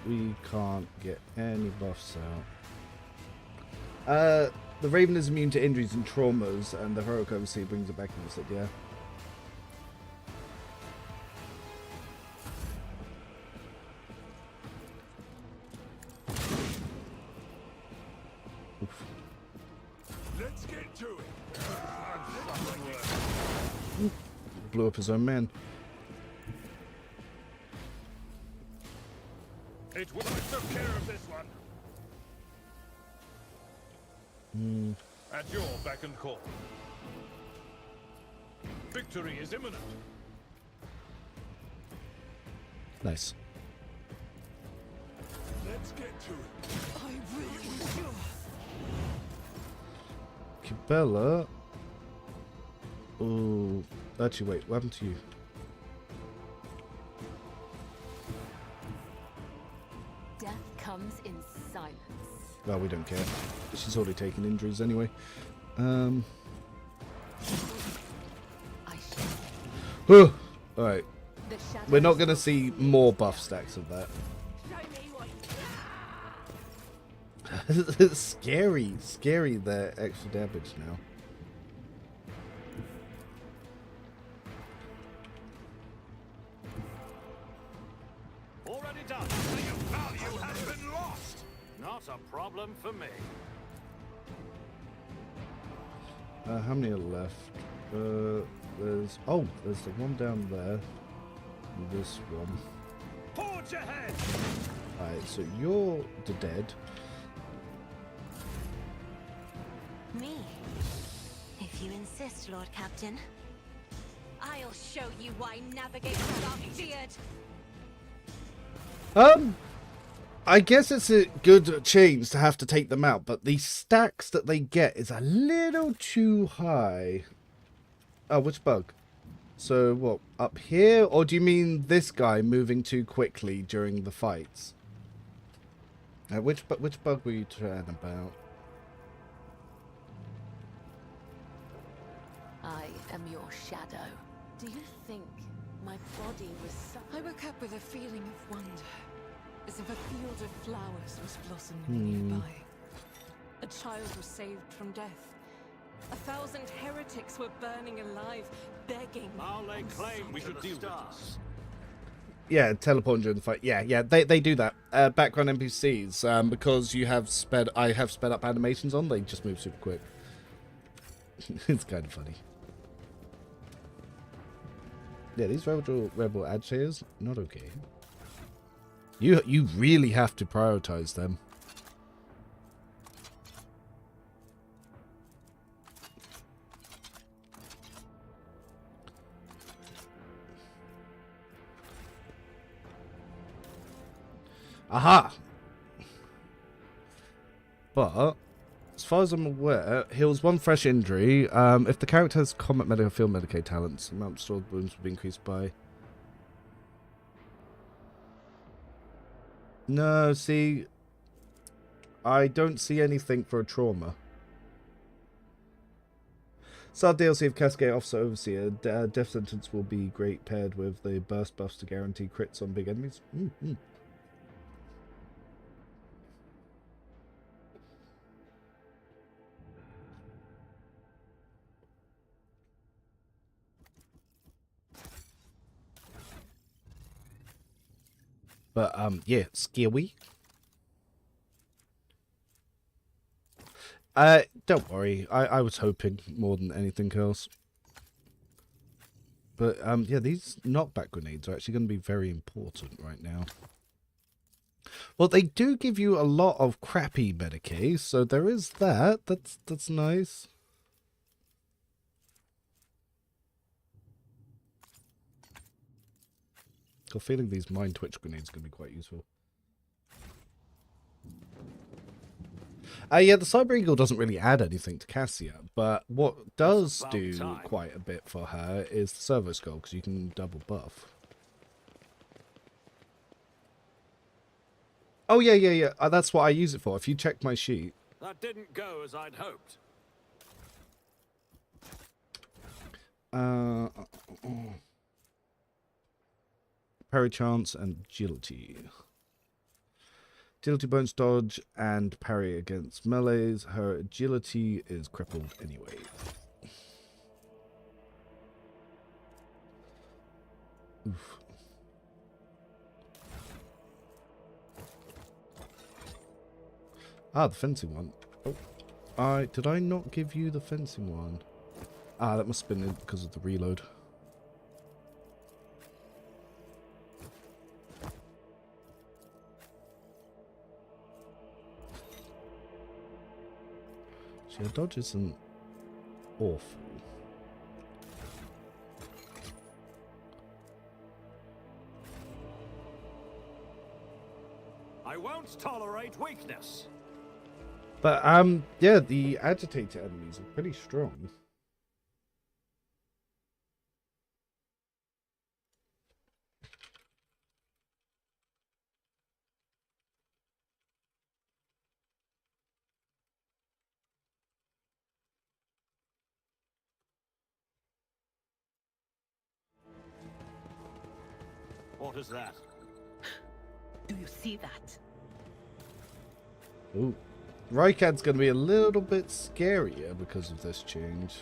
S1: we can't get any buffs out. The Raven is immune to injuries and traumas, and the Heroic Overseer brings it back and said, yeah.
S6: Let's get to it.
S1: Blew up his own man.
S2: It will. I took care of this one. At your beck and call. Victory is imminent.
S1: Nice.
S6: Let's get to it.
S7: I will endure.
S1: Kibella. Oh, actually, wait. What happened to you?
S5: Death comes in silence.
S1: Well, we don't care. She's already taken injuries anyway.
S5: I shall.
S1: Alright.
S5: The
S1: We're not
S5: shadows
S1: going to
S5: will
S1: see
S5: see
S1: more
S5: it.
S1: buff stacks of that.
S7: Show me what.
S1: It's scary. Scary, the extra damage now.
S2: Already done. Your value has been lost. Not a problem for me.
S1: How many are left? There's the one down there. And this one.
S2: Forge ahead.
S1: Alright, so you're the dead.
S4: Me? If you insist, Lord Captain. I'll show you why navigators are feared.
S1: I guess it's a good change to have to take them out, but the stacks that they get is a little too high. Oh, which bug? So, what, up here? Or do you mean this guy moving too quickly during the fights? Which bug were you talking about?
S5: I am your shadow. Do you think my body was so...
S3: I woke up with a feeling of wonder, as if a field of flowers was blossoming nearby. A child was saved from death. 1,000 heretics were burning alive, begging.
S6: I'll lay claim we should deal with this.
S1: Yeah, teleporting during the fight. Yeah, they do that. Background NPCs, because I have sped up animations on, they just move super quick. It's kind of funny. Yeah, these rebel agitators, not okay. You really have to prioritize them. Aha! But, as far as I'm aware, heals 1 fresh injury. If the character has combat medic or field medicaid talents, the amount of stored wounds will be increased by... No, see... I don't see anything for a trauma. Start DLC of Cascade Officer Overseer. Death sentence will be great paired with the burst buffs to guarantee crits on big enemies. But, yeah, scary. Don't worry. I was hoping more than anything else. But, yeah, these knockback grenades are actually going to be very important right now. Well, they do give you a lot of crappy Medicaid, so there is that. That's nice. Got a feeling these Mind Twitch grenades are going to be quite useful. Yeah, the Cyber Eagle doesn't really add anything to Cassia, but what does do quite a bit for her is the Servo Skull, because you can double buff. Oh, yeah. That's what I use it for. If you check my sheet.
S6: That didn't go as I'd hoped.
S1: Parry chance and agility. Agility bonus dodge and parry against melees. Her agility is crippled anyway. Oof. Ah, the fencing one. Oh, did I not give you the fencing one? Ah, that must have been because of the reload. Her dodge isn't awful.
S6: I won't tolerate weakness.
S1: But yeah, the agitator enemies are pretty strong.
S6: What is that?
S5: Do you see that?
S1: Ooh. Rykad's going to be a little bit scarier because of this change.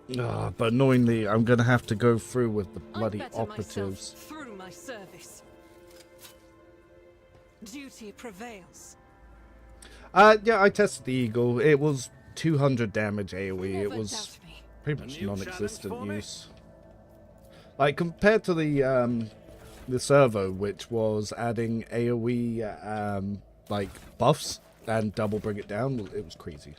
S1: But annoyingly, I'm going to have to go through with the bloody operatives.
S3: Through my service. Duty prevails.
S1: Yeah, I tested the Eagle. It was 200 damage AoE. It was pretty much non-existent use. Like, compared to the servo, which was adding AoE, like, buffs and double bring it down, it was crazy.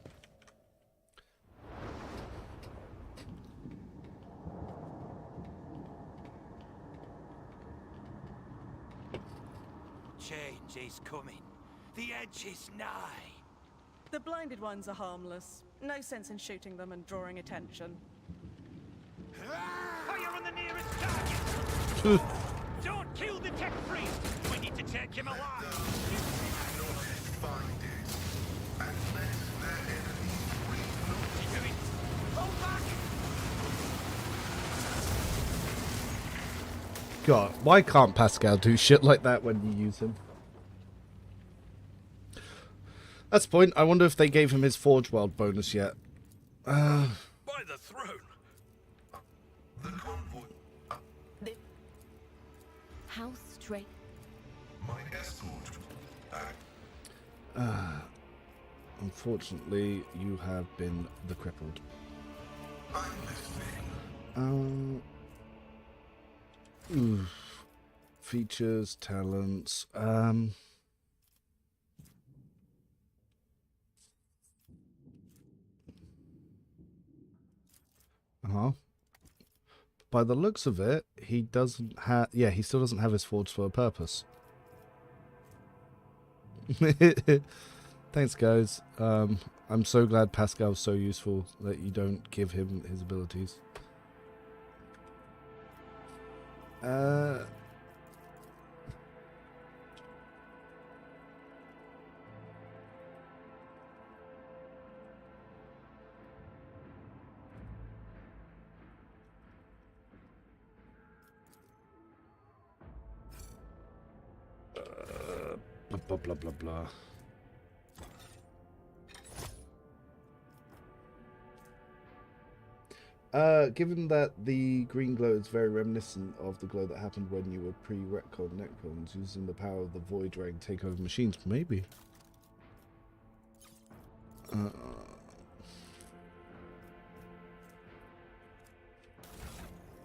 S6: Change is coming. The edge is nigh.
S8: The blinded ones are harmless. No sense in shooting them and drawing attention.
S6: Fire on the nearest target! Don't kill the tech priest! We need to take him alive!
S1: God, why can't Pascal do shit like that when you use him? That's the point. I wonder if they gave him his Forge World bonus yet.
S2: By the throne!
S9: The convoy.
S5: How straight?
S9: My escort.
S1: Unfortunately, you have been the crippled.
S9: I'm listening.
S1: Features, talents. By the looks of it, he doesn't have. Yeah, he still doesn't have his forge for a purpose. Thanks, guys. I'm so glad Pascal's so useful that you don't give him his abilities. Blah blah blah blah. Given that the green glow is very reminiscent of the glow that happened when you were pre-retcon Necrons, using the power of the Void Ring to take over machines, maybe. Am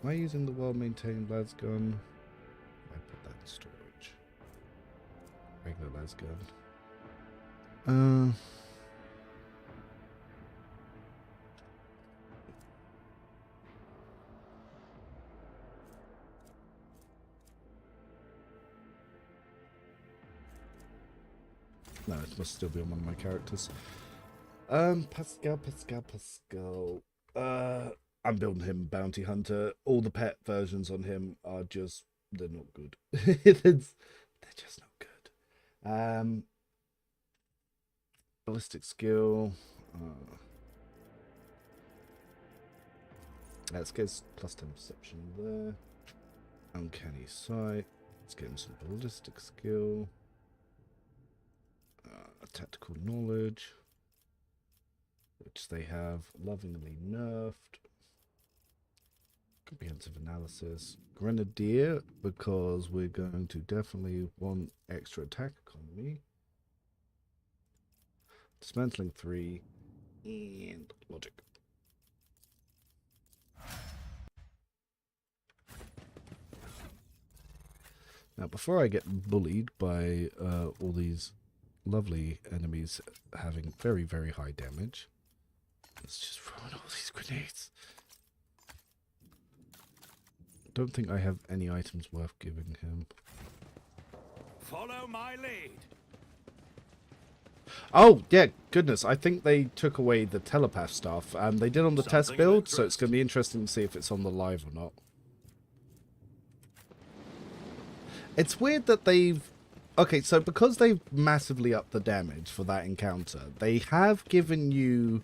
S1: I using the well-maintained las gun? I put that in storage. Regular las gun. No, it must still be on one of my characters. Pascal. I'm building him Bounty Hunter. All the pet versions on him are just, they're not good. They're just not good. Ballistic skill. Let's get plus 10 perception there. Uncanny sight. Let's get him some ballistic skill. Tactical knowledge, which they have lovingly nerfed. Comprehensive analysis. Grenadier, because we're going to definitely want extra attack economy. Dismantling 3 and logic. Now, before I get bullied by all these lovely enemies having very, very high damage, let's just throw in all these grenades. Don't think I have any items worth giving him.
S6: Follow my lead.
S1: Oh, yeah, goodness. I think they took away the telepath stuff. They did on the test build, so it's going to be interesting to see if it's on the live or not. It's weird that they've... Okay, so because they've massively upped the damage for that encounter, they have given you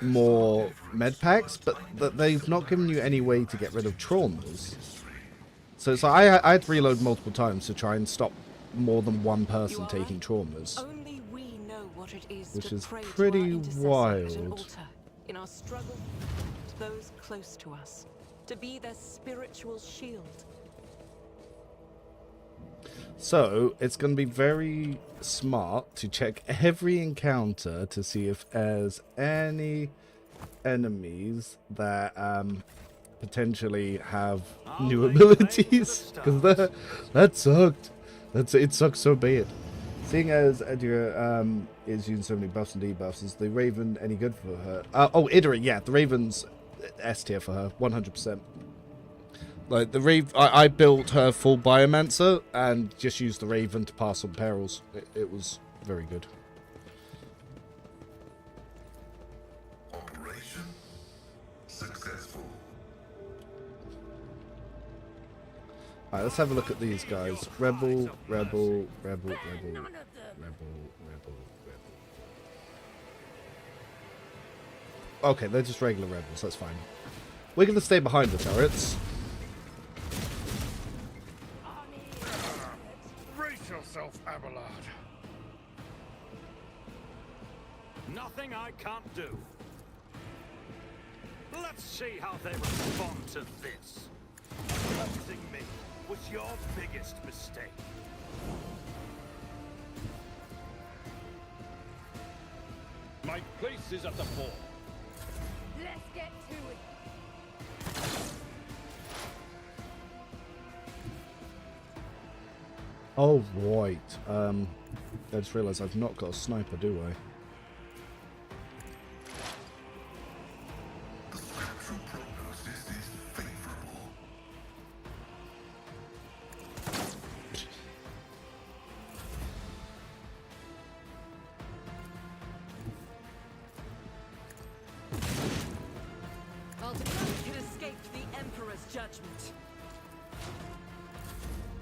S1: more med packs, but they've not given you any way to get rid of traumas. So it's like I had to reload multiple times to try and stop more than one person taking traumas.
S3: Only we know what it is
S1: Which
S3: to
S1: is
S3: pray to
S1: pretty
S3: our intercessor
S1: wild.
S3: at an altar, in our struggle to those close to us, to be their spiritual shield.
S1: So it's going to be very smart to check every encounter to see if there's any enemies that potentially have new abilities, because that sucked. It sucks so bad. Seeing as Edgar is using so many buffs and debuffs, is the Raven any good for her? Oh, Idra, yeah, the Raven's S tier for her, 100%. Like the I built her full Biomancer and just used the Raven to pass on perils. It was very good.
S9: Operation successful.
S1: Alright, let's have a look at these guys. Rebel. Okay, they're just regular rebels, that's fine. We're going to stay behind the turrets.
S6: Brace yourself, Abelard. Nothing I can't do. Let's see how they respond to this. Losing me was your biggest mistake.
S2: My place is at the fore.
S7: Let's get to it.
S1: Oh, right. I just realised I've not got a sniper, do I?
S9: The scriptural prognosis is favorable.
S3: Ultimately, it escaped the Emperor's judgment.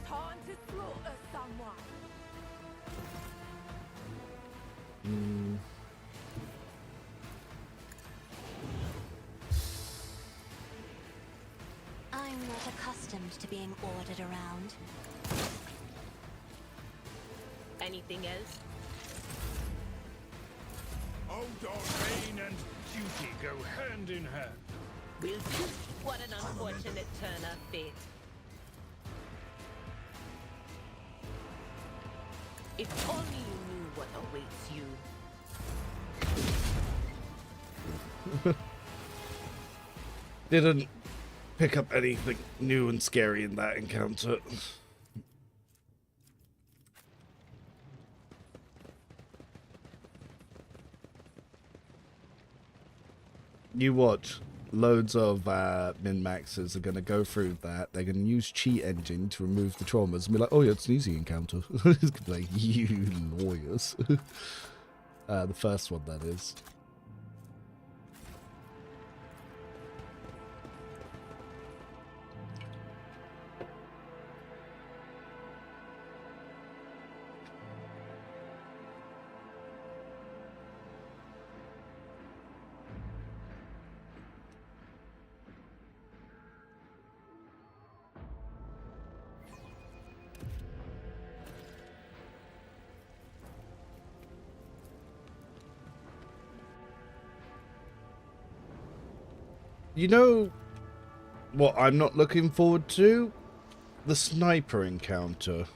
S7: Time to slaughter someone.
S4: I'm not accustomed to being ordered around.
S5: Anything else?
S6: Old Doreen and duty go hand in hand.
S5: We'll see. What an unfortunate turn of fate. If only you knew what awaits you.
S1: Didn't pick up anything new and scary in that encounter. You watch. Loads of min-maxers are going to go through that. They're going to use cheat engine to remove the traumas and be like, oh yeah, it's an easy encounter. It's going to be like, you lawyers. The first one, that is. You know what I'm not looking forward to? The sniper encounter.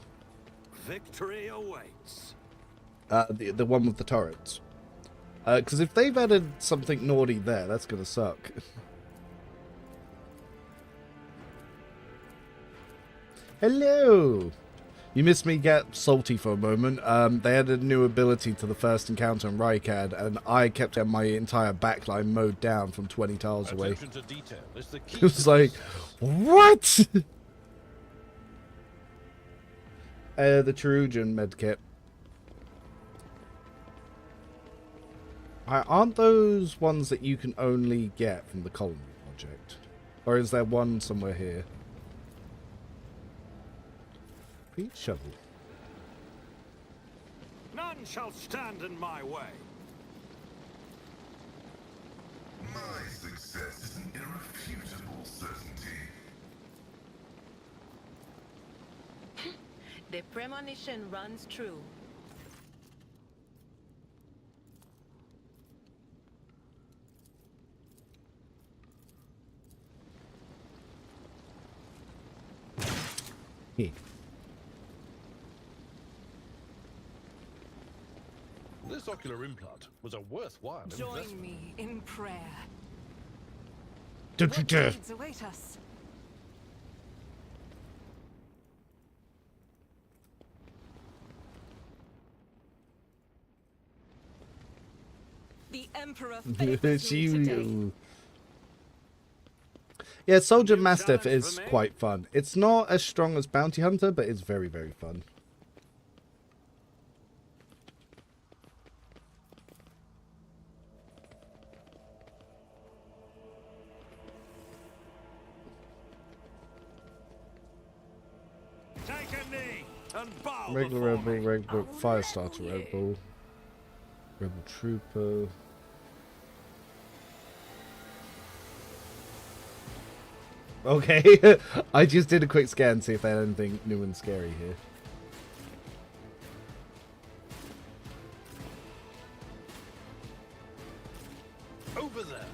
S6: Victory awaits.
S1: The one with the turrets. Because if they've added something naughty there, that's going to suck. Hello! You missed me get salty for a moment. They added a new ability to the first encounter in Rykad, and I kept my entire backline mowed down from 20 tiles away.
S2: Attention to detail is the key.
S1: It was like, what? The Cherugian medkit. Aren't those ones that you can only get from the Colony Project? Or is there one somewhere here? Peach shovel.
S6: None shall stand in my way.
S9: My success is an irrefutable certainty.
S5: The premonition runs true.
S1: Here.
S2: This ocular implant was a worthwhile investment.
S3: Join me in prayer. What deeds await us? The Emperor favors me today.
S1: Yeah, Soldier Mastiff is quite fun. It's not as strong as Bounty Hunter, but it's very, very fun.
S6: Take a knee and bow
S1: Regular Red
S6: before
S1: Bull,
S6: me.
S1: Red Bull, Firestarter Red Bull, Rebel Trooper. Okay, I just did a quick scan, see if they had anything new and scary here.
S2: Over there.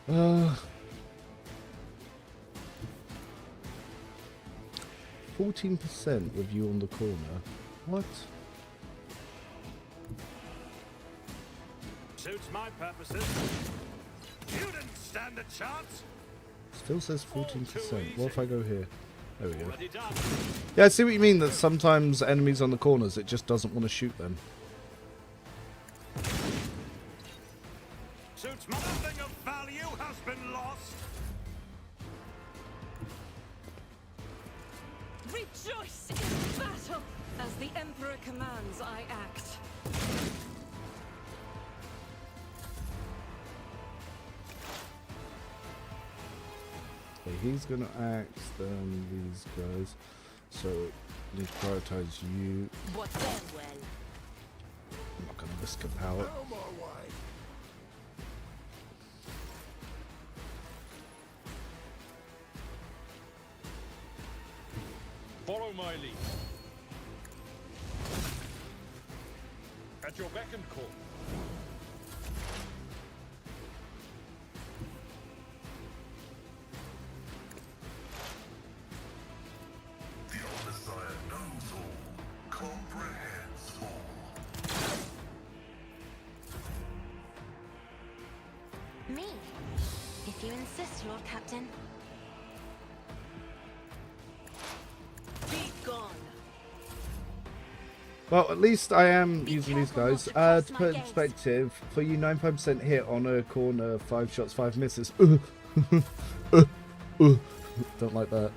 S1: Uh, 14% with you on the corner. What?
S6: Suits my purposes. You didn't stand a chance.
S1: Still says 14%. What if I go here? There we go.
S6: Already done.
S1: Yeah, I see what you mean, that sometimes enemies on the corners, it just doesn't want to shoot them.
S6: Suits my nothing of value has been lost.
S3: Rejoice in battle! As the Emperor commands, I act.
S1: Okay, he's gonna axe them, these guys. So, need to prioritize you.
S5: What then, well?
S1: I'm not gonna risk a power.
S2: Follow my lead. At your beck and call.
S9: The Omnissiah knows all, comprehends all.
S4: Me? If you insist, Lord Captain.
S5: Be gone.
S1: Well, at least I am using these guys. To put in perspective, for you 95% hit on a corner, 5 shots, 5 misses. Don't like that.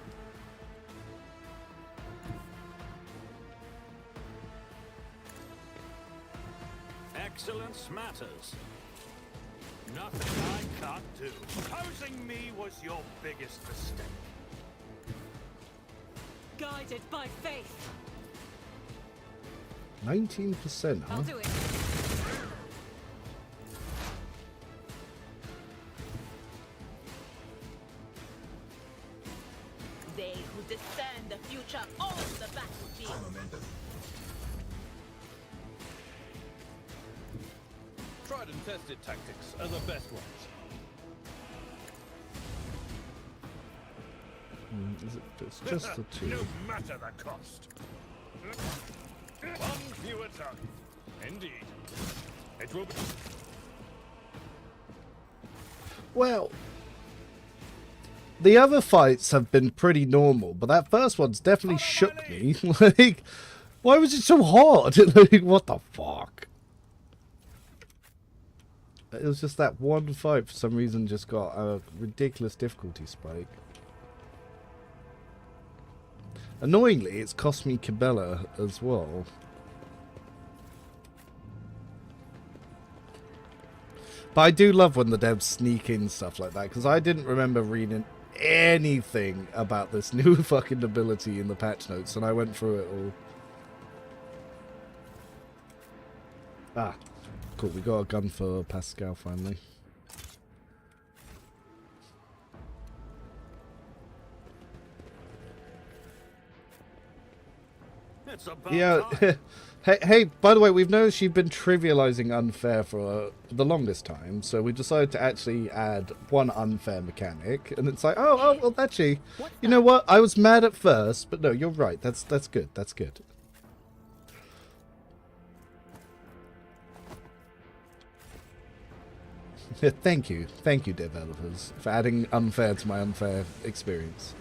S6: Excellence matters. Nothing I can't do. Opposing me was your biggest mistake.
S3: Guided by faith.
S1: 19%, huh?
S3: I'll do it.
S5: They who discern the future own the battlefield.
S2: Tried and tested tactics are the best ones.
S1: It's just the 2.
S6: No matter the cost. One fewer tongue. Indeed. It will be.
S1: Well, the other fights have been pretty normal, but that first one's definitely shook me. Like, why was it so hard? Like, what the fuck? It was just that one fight for some reason just got a ridiculous difficulty spike. Annoyingly, it's cost me Cabela as well. But I do love when the devs sneak in stuff like that, because I didn't remember reading anything about this new fucking ability in the patch notes, and I went through it all. Ah, cool, we got a gun for Pascal finally.
S6: It's about
S1: Yeah.
S6: time.
S1: Hey, by the way, we've noticed you've been trivializing unfair for the longest time, so we decided to actually add one unfair mechanic, and it's like, oh, well, actually, you know what? I was mad at first, but no, you're right. That's good. That's good. Thank you, developers, for adding unfair to my unfair experience.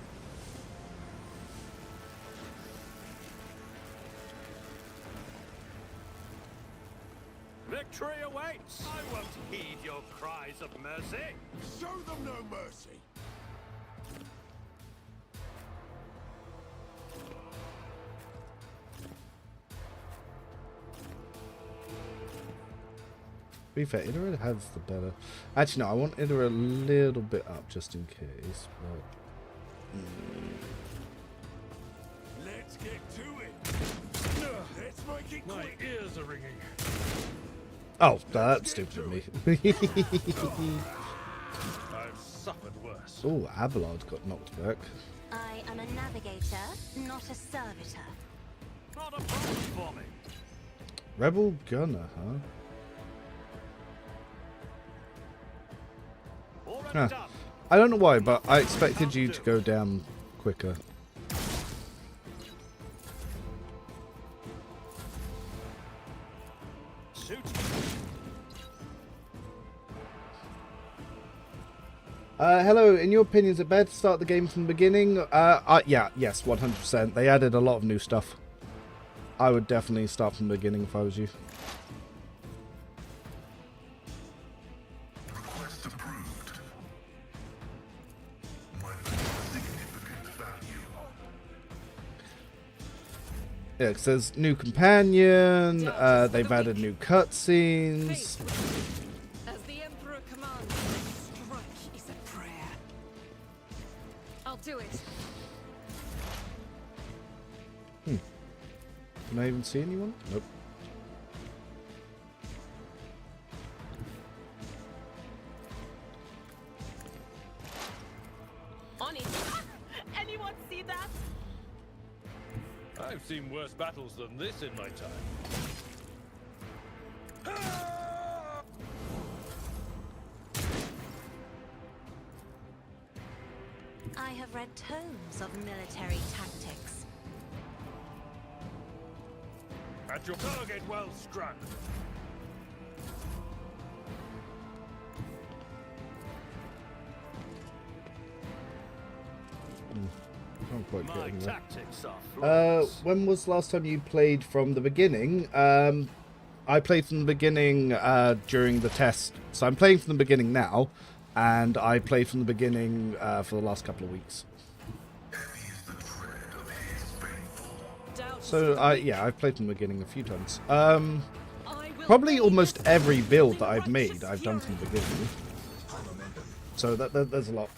S6: Victory awaits! I won't heed your cries of mercy!
S9: Show them no mercy.
S1: To be fair, Idra has the better... Actually, no, I want Idra a little bit up just in case. But...
S9: Let's get to it. Let's make it
S6: My
S9: quick.
S6: ears are ringing.
S1: Oh, that's stupid of me.
S6: I've suffered worse.
S1: Oh, Abelard got knocked back.
S4: I am a navigator, not a servitor.
S6: Not a problem for me.
S1: Rebel Gunner, huh?
S6: Already
S1: Huh.
S6: done.
S1: I don't know why, but I expected you to go down quicker.
S6: Suit.
S1: Hello, in your opinion, is it better to start the game from the beginning? Yeah, yes, 100%. They added a lot of new stuff. I would definitely start from the beginning if I was you.
S9: Request approved. Might be of significant value.
S1: Yeah, 'cause there's new companion, they've added new cutscenes.
S3: As the Emperor commands, strike is a prayer. I'll do it.
S1: Can I even see anyone? Nope.
S7: On it. Anyone see that?
S6: I've seen worse battles than this in my time.
S4: I have read tomes of military tactics.
S6: At your target, well struck.
S1: Can't quite get
S6: My
S1: anywhere.
S6: tactics are flawless.
S1: When was the last time you played from the beginning? I played from the beginning during the test. So I'm playing from the beginning now, and I played from the beginning for the last couple of weeks.
S9: Heavy is the tread of his faithful.
S1: So yeah, I've played from the beginning a few times.
S3: I will
S1: Probably
S3: aid
S1: almost
S3: this
S1: every build that I've
S3: righteous
S1: made, I've done from the beginning. So there's a lot.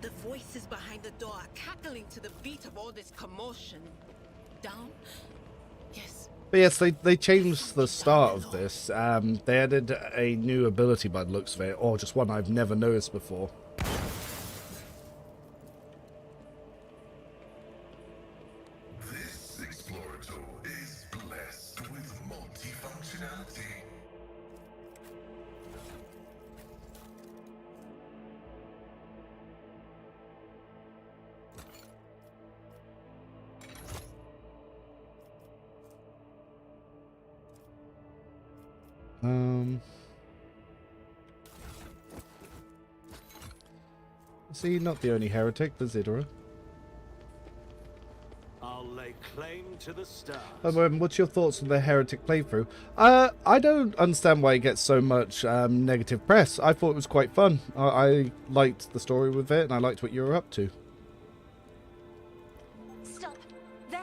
S7: The voices behind the door are cackling to the beat of all this commotion. Down? Yes.
S1: But yes, they changed the start of this. They added a new ability by the looks of it, or just one I've never noticed before.
S9: This Explorator is blessed with multifunctionality.
S1: See, not the only heretic, the Zidora.
S6: I'll lay claim to the stars.
S1: What's your thoughts on the heretic playthrough? I don't understand why it gets so much negative press. I thought it was quite fun. I liked the story with it, and I liked what you were up to.
S4: Stop. There.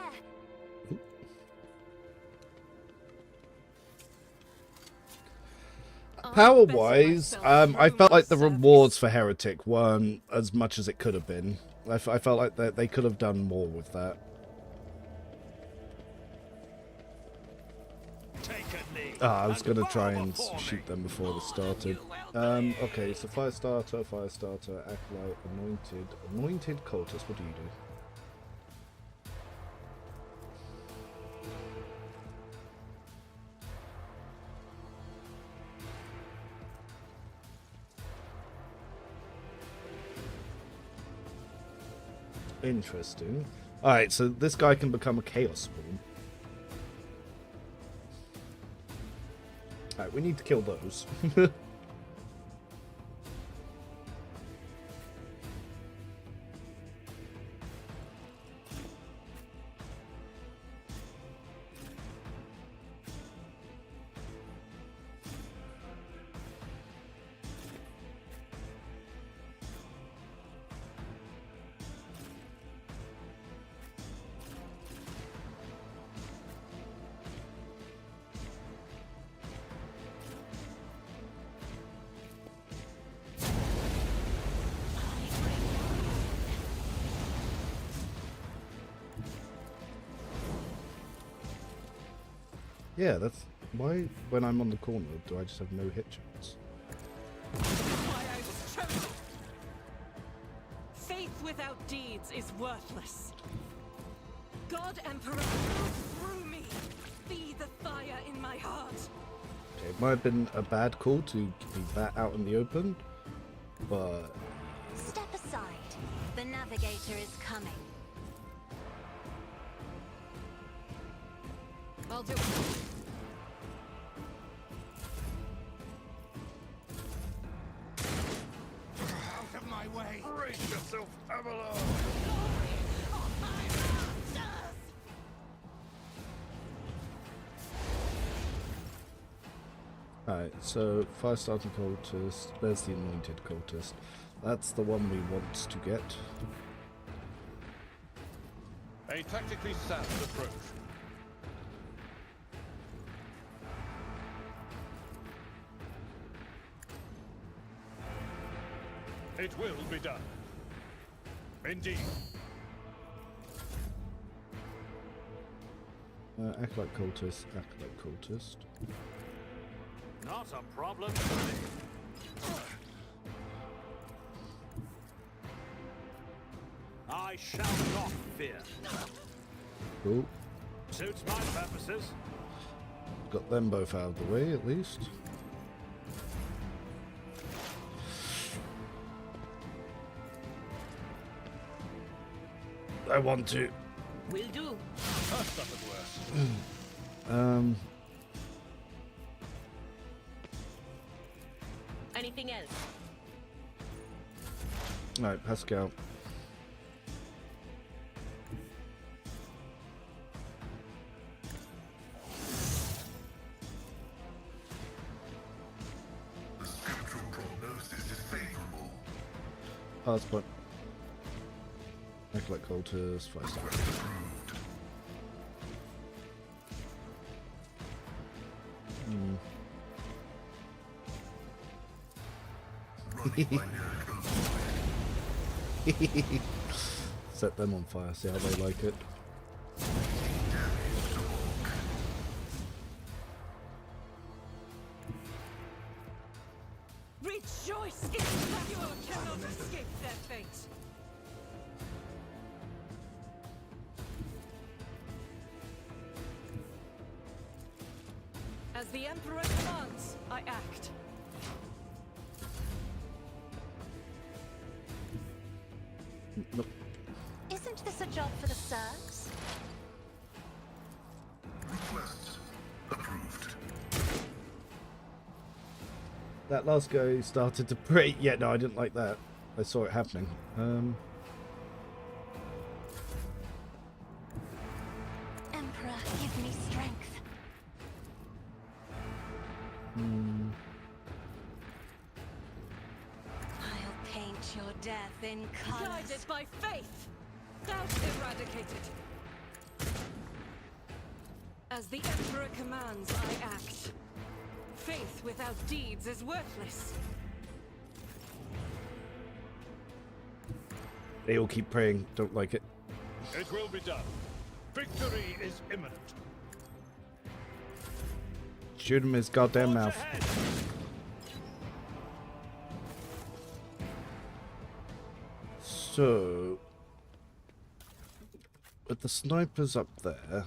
S1: Power-wise, I felt like the rewards for Heretic weren't as much as it could have been. I felt like they could have done more with that. Ah, I was going to try and shoot them before they started. Okay, so fire starter, acolyte, anointed cultist. What do you do? Interesting. Alright, so this guy can become a chaos spawn. Alright, we need to kill those. Yeah, that's why when I'm on the corner do I just have no hit chance?
S3: Why I was chosen. Faith without deeds is worthless. God Emperor, through me, be the fire in my heart.
S1: Okay, it might have been a bad call to leave that out in the open, but
S4: Step aside. The navigator is coming.
S3: I'll do it.
S6: Out of my way! Brace yourself, Avalon!
S1: alright, so fire starting cultist, there's the anointed cultist. That's the one we want to get.
S2: A tactically sound approach. It will be done. Indeed.
S1: Acolyte cultist, acolyte cultist.
S6: Not a problem for me. I shall not fear.
S1: Cool.
S6: Suits my purposes.
S1: Got them both out of the way at least. I want to.
S7: Will do.
S2: That's nothing worse.
S5: Anything else?
S1: Alright, Pascal.
S9: The spiritual prognosis is favorable.
S1: Passport. Acolyte cultist, fire starter.
S9: Approved. Running my miracle.
S1: Set them on fire, see how they like it.
S9: Damage to Orc.
S3: Rejoice in that you cannot escape their fate. As the Emperor commands, I act.
S1: Nope.
S4: Isn't this a job for the Serfs?
S9: Request approved.
S1: That last guy started to pray. Yeah, no, I didn't like that. I saw it happening.
S4: Emperor, give me strength. I'll paint your death in colors.
S3: Guided by faith, doubt eradicated. As the Emperor commands, I act. Faith without deeds is worthless.
S1: They all keep praying. Don't like it.
S2: It will be done. Victory is imminent.
S1: Shoot him in his goddamn
S6: Forge
S1: mouth.
S6: ahead.
S1: So, with the snipers up there,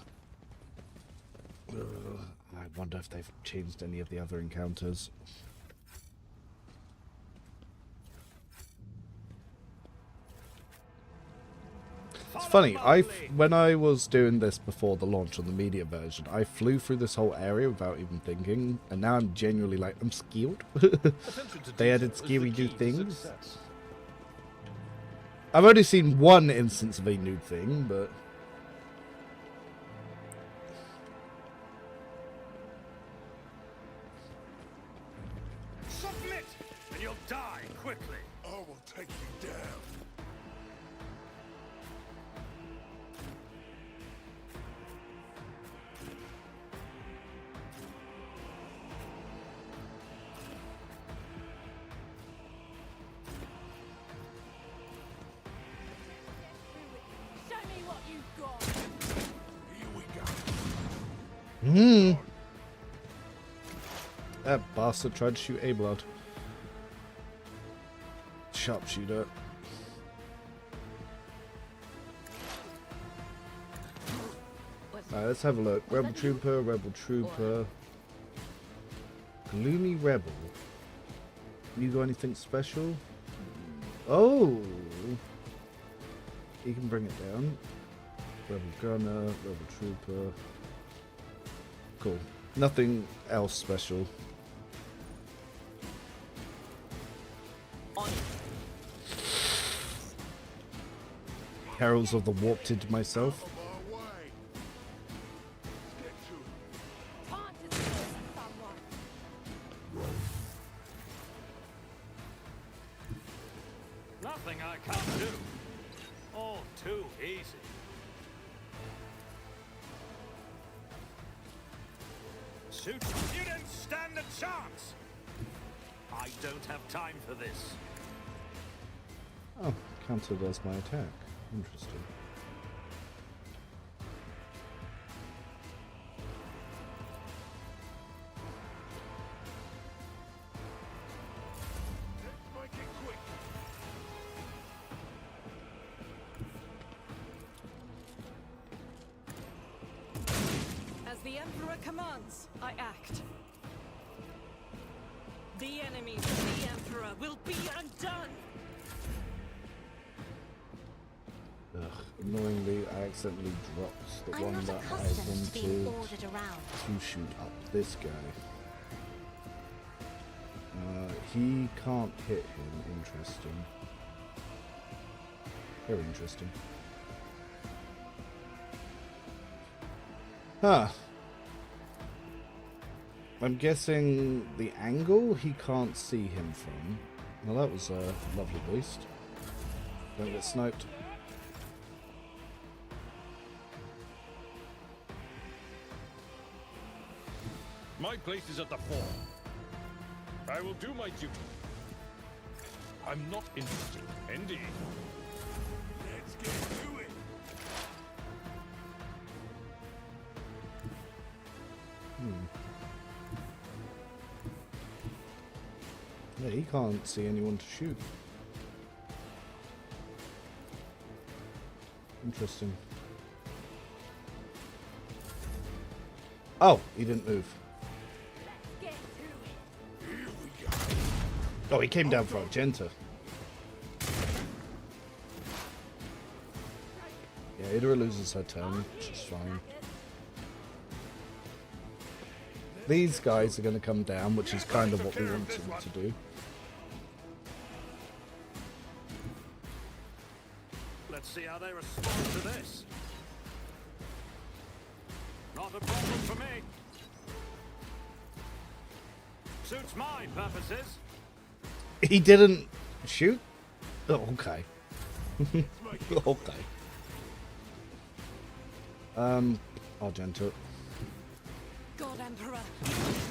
S1: I wonder if they've changed any of the other encounters. It's funny, when I was doing this before the launch on the media version, I flew through this whole area without even thinking, and now I'm genuinely like, I'm skilled. They added scary new things. I've only seen one instance of a new thing, but...
S6: Submit, and you'll die quickly.
S9: I will take you down.
S3: Show me what you've got.
S9: Here we go.
S1: That bastard tried to shoot A-Blood. Sharpshooter. Alright, let's have a look. Rebel Trooper, Rebel Trooper. Gloomy Rebel. You got anything special? Oh! You can bring it down. Rebel Gunner, Rebel Trooper. Cool. Nothing else special. Heralds of the Warped myself.
S9: Of our way. Get to it.
S3: Can't dismiss someone.
S6: Nothing I can't do. All too easy. Suit, you didn't stand a chance. I don't have time for this.
S1: Oh, counted as my attack. Interesting.
S9: Let's make it quick.
S8: As the Emperor commands, I act. The enemies of the Emperor will be undone!
S1: Ugh, annoyingly, I accidentally dropped the
S4: I'm
S1: one
S4: not
S1: that I
S4: accustomed to being
S1: wanted
S4: ordered around.
S1: to shoot up this guy. He can't hit him. Interesting. Very interesting. Huh. I'm guessing the angle he can't see him from. Well, that was a lovely boost. Don't get sniped.
S2: My place is at the fore. I will do my duty. I'm not interested. Indeed.
S9: Let's get to it.
S1: Yeah, he can't see anyone to shoot. Interesting. Oh, he didn't move.
S3: Get to it.
S9: Here we go.
S1: Oh, he came down for Argenta. Yeah, Idra loses her turn, which is fine. These guys are going to come down, which is kind of what we wanted them to do.
S6: Let's see how they respond to this. Not a problem for me. Suits my purposes.
S1: He didn't shoot? Oh, okay. Okay. Argenta.
S8: God Emperor,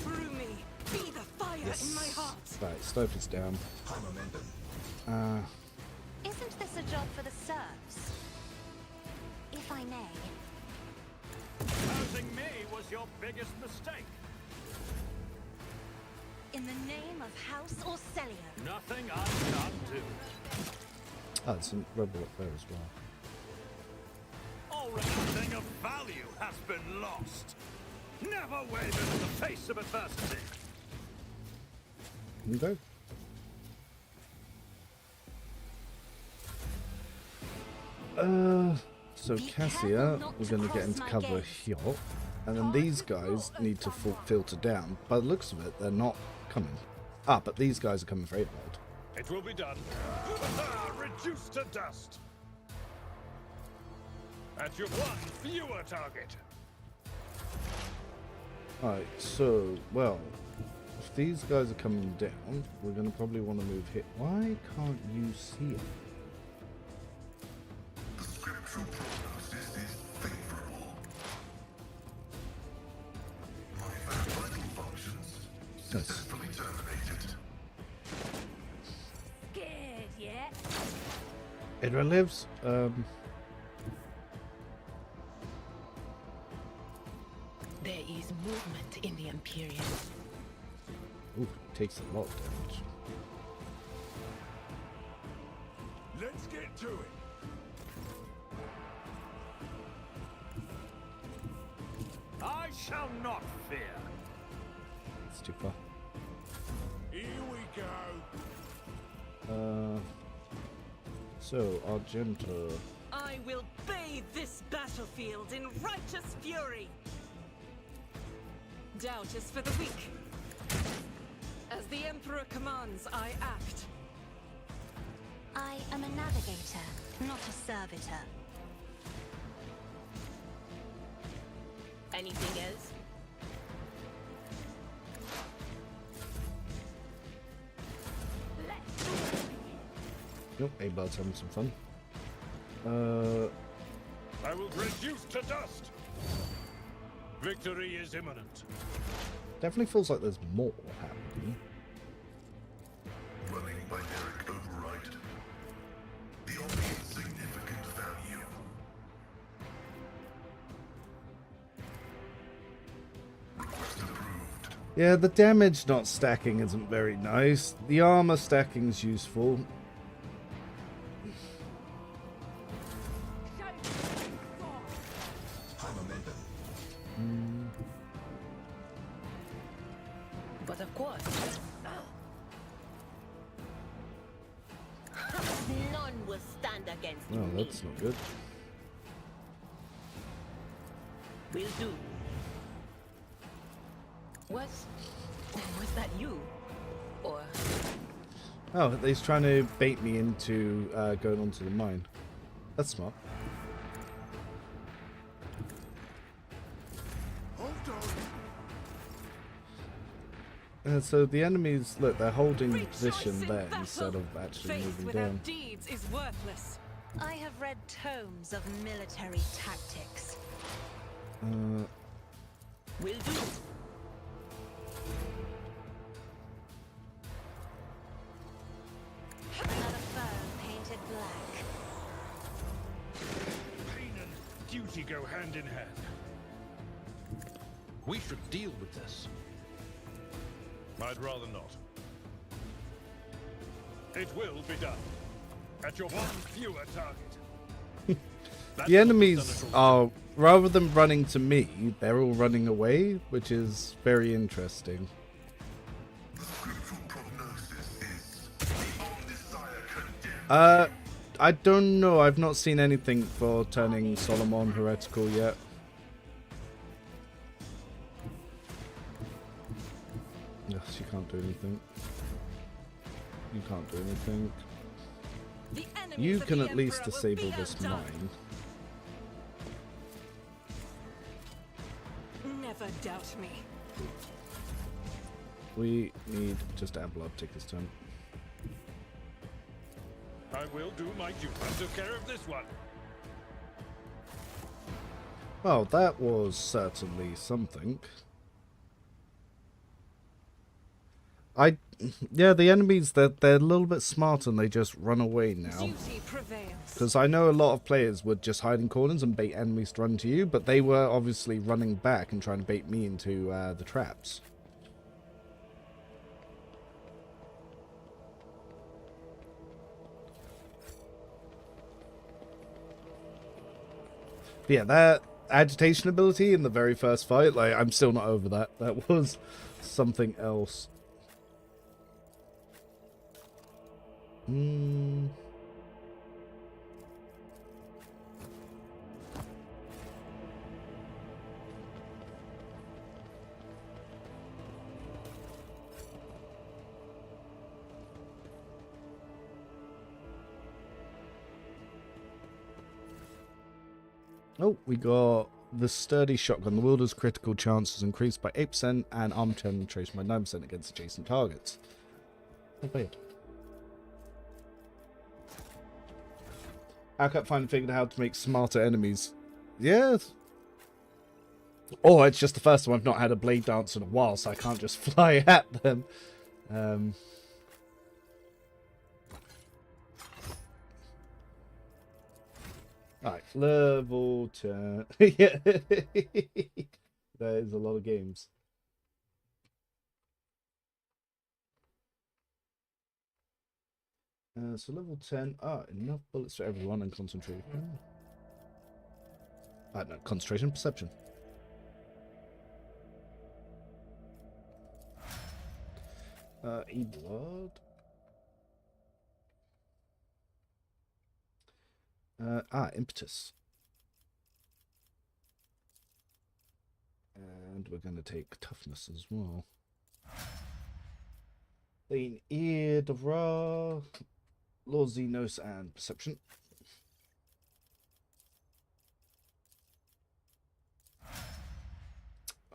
S8: through me, be the fire in my heart!
S1: Right, Stope is down.
S4: Isn't this a job for the serfs? If I may.
S6: Housing me was your biggest mistake.
S4: the name of House Orcelio.
S6: Nothing I can't do.
S1: Oh, there's some rebel up there as well.
S6: Already a thing of value has been lost. Never waver in the face of adversity.
S1: Okay. So Cassia, we're going to get into cover here, and then these guys need to filter down. By the looks of it, they're not coming. Ah, but these guys are coming for 8 volt.
S6: It will be done. Reduced to dust. At your one fewer target.
S1: Alright, so, well, if these guys are coming down, we're going to probably want to move here. Why can't you see it?
S9: The scriptural prognosis is favorable. My vital functions successfully terminated.
S4: Scared yet?
S1: Edwin lives.
S5: There is movement in the Imperialis.
S1: Ooh, takes a lot of damage.
S6: Let's get to it. I shall not fear.
S1: It's too far.
S6: Here we go.
S1: So, Argento.
S3: I will bathe this battlefield in righteous fury. Doubt is for the weak. As the Emperor commands, I act.
S4: I am a navigator, not a servitor.
S5: Anything else?
S1: Nope, A-Bird's having some fun.
S6: I will reduce to dust. Victory is imminent.
S1: Definitely feels like there's more happening.
S9: Running binaric override. The only significant value. Request approved.
S1: Yeah, the damage not stacking isn't very nice. The armor stacking's useful.
S9: High momentum.
S5: But of course. None will stand against
S1: Oh,
S5: me.
S1: that's not good.
S5: Will do. Was that you? Or
S1: Oh, he's trying to bait me into going onto the mine. That's smart. So the enemies, look, they're holding the position there instead of actually
S3: Faith
S1: moving
S3: without
S1: down.
S3: deeds is worthless.
S4: I have read tomes of military tactics.
S5: will do.
S4: Another foe painted black.
S6: Pain and duty go hand in hand.
S2: We should deal with this.
S6: I'd rather not. It will be done. At your one fewer target.
S1: The enemies are, rather than running to me, they're all running away, which is very interesting.
S9: The scriptural prognosis is the Omnissiah condemned.
S1: I don't know. I've not seen anything for turning Solomon heretical yet. Yes, you can't do anything. You can't do anything.
S3: The enemies
S1: You
S3: of
S1: can
S3: the
S1: at least
S3: Emperor will
S1: disable
S3: be
S1: this
S3: outdone.
S1: mine.
S3: Never doubt me.
S1: We need just to have blood take this turn.
S6: I will do my duty. I took care of this one.
S1: Well, that was certainly something. Yeah, the enemies, they're a little bit smarter and they just run away now.
S3: Duty prevails.
S1: Because I know a lot of players would just hide in corners and bait enemies to run to you, but they were obviously running back and trying to bait me into the traps. Yeah, that agitation ability in the very first fight, like, I'm still not over that. That was something else. Oh, we got the sturdy shotgun. The wielder's critical chances increased by 8% and arm penetration by 9% against adjacent targets. Not bad. I kept finally figured out how to make smarter enemies. Yes. Or it's just the first time I've not had a blade dance in a while, so I can't just fly at them. Alright, level 10. Yeah. That is a lot of games. So level 10. Enough bullets for everyone and concentration. No, concentration, perception. E-blood. Impetus. And we're going to take toughness as well. Lean ear, Devra, Lord Xenos, and perception.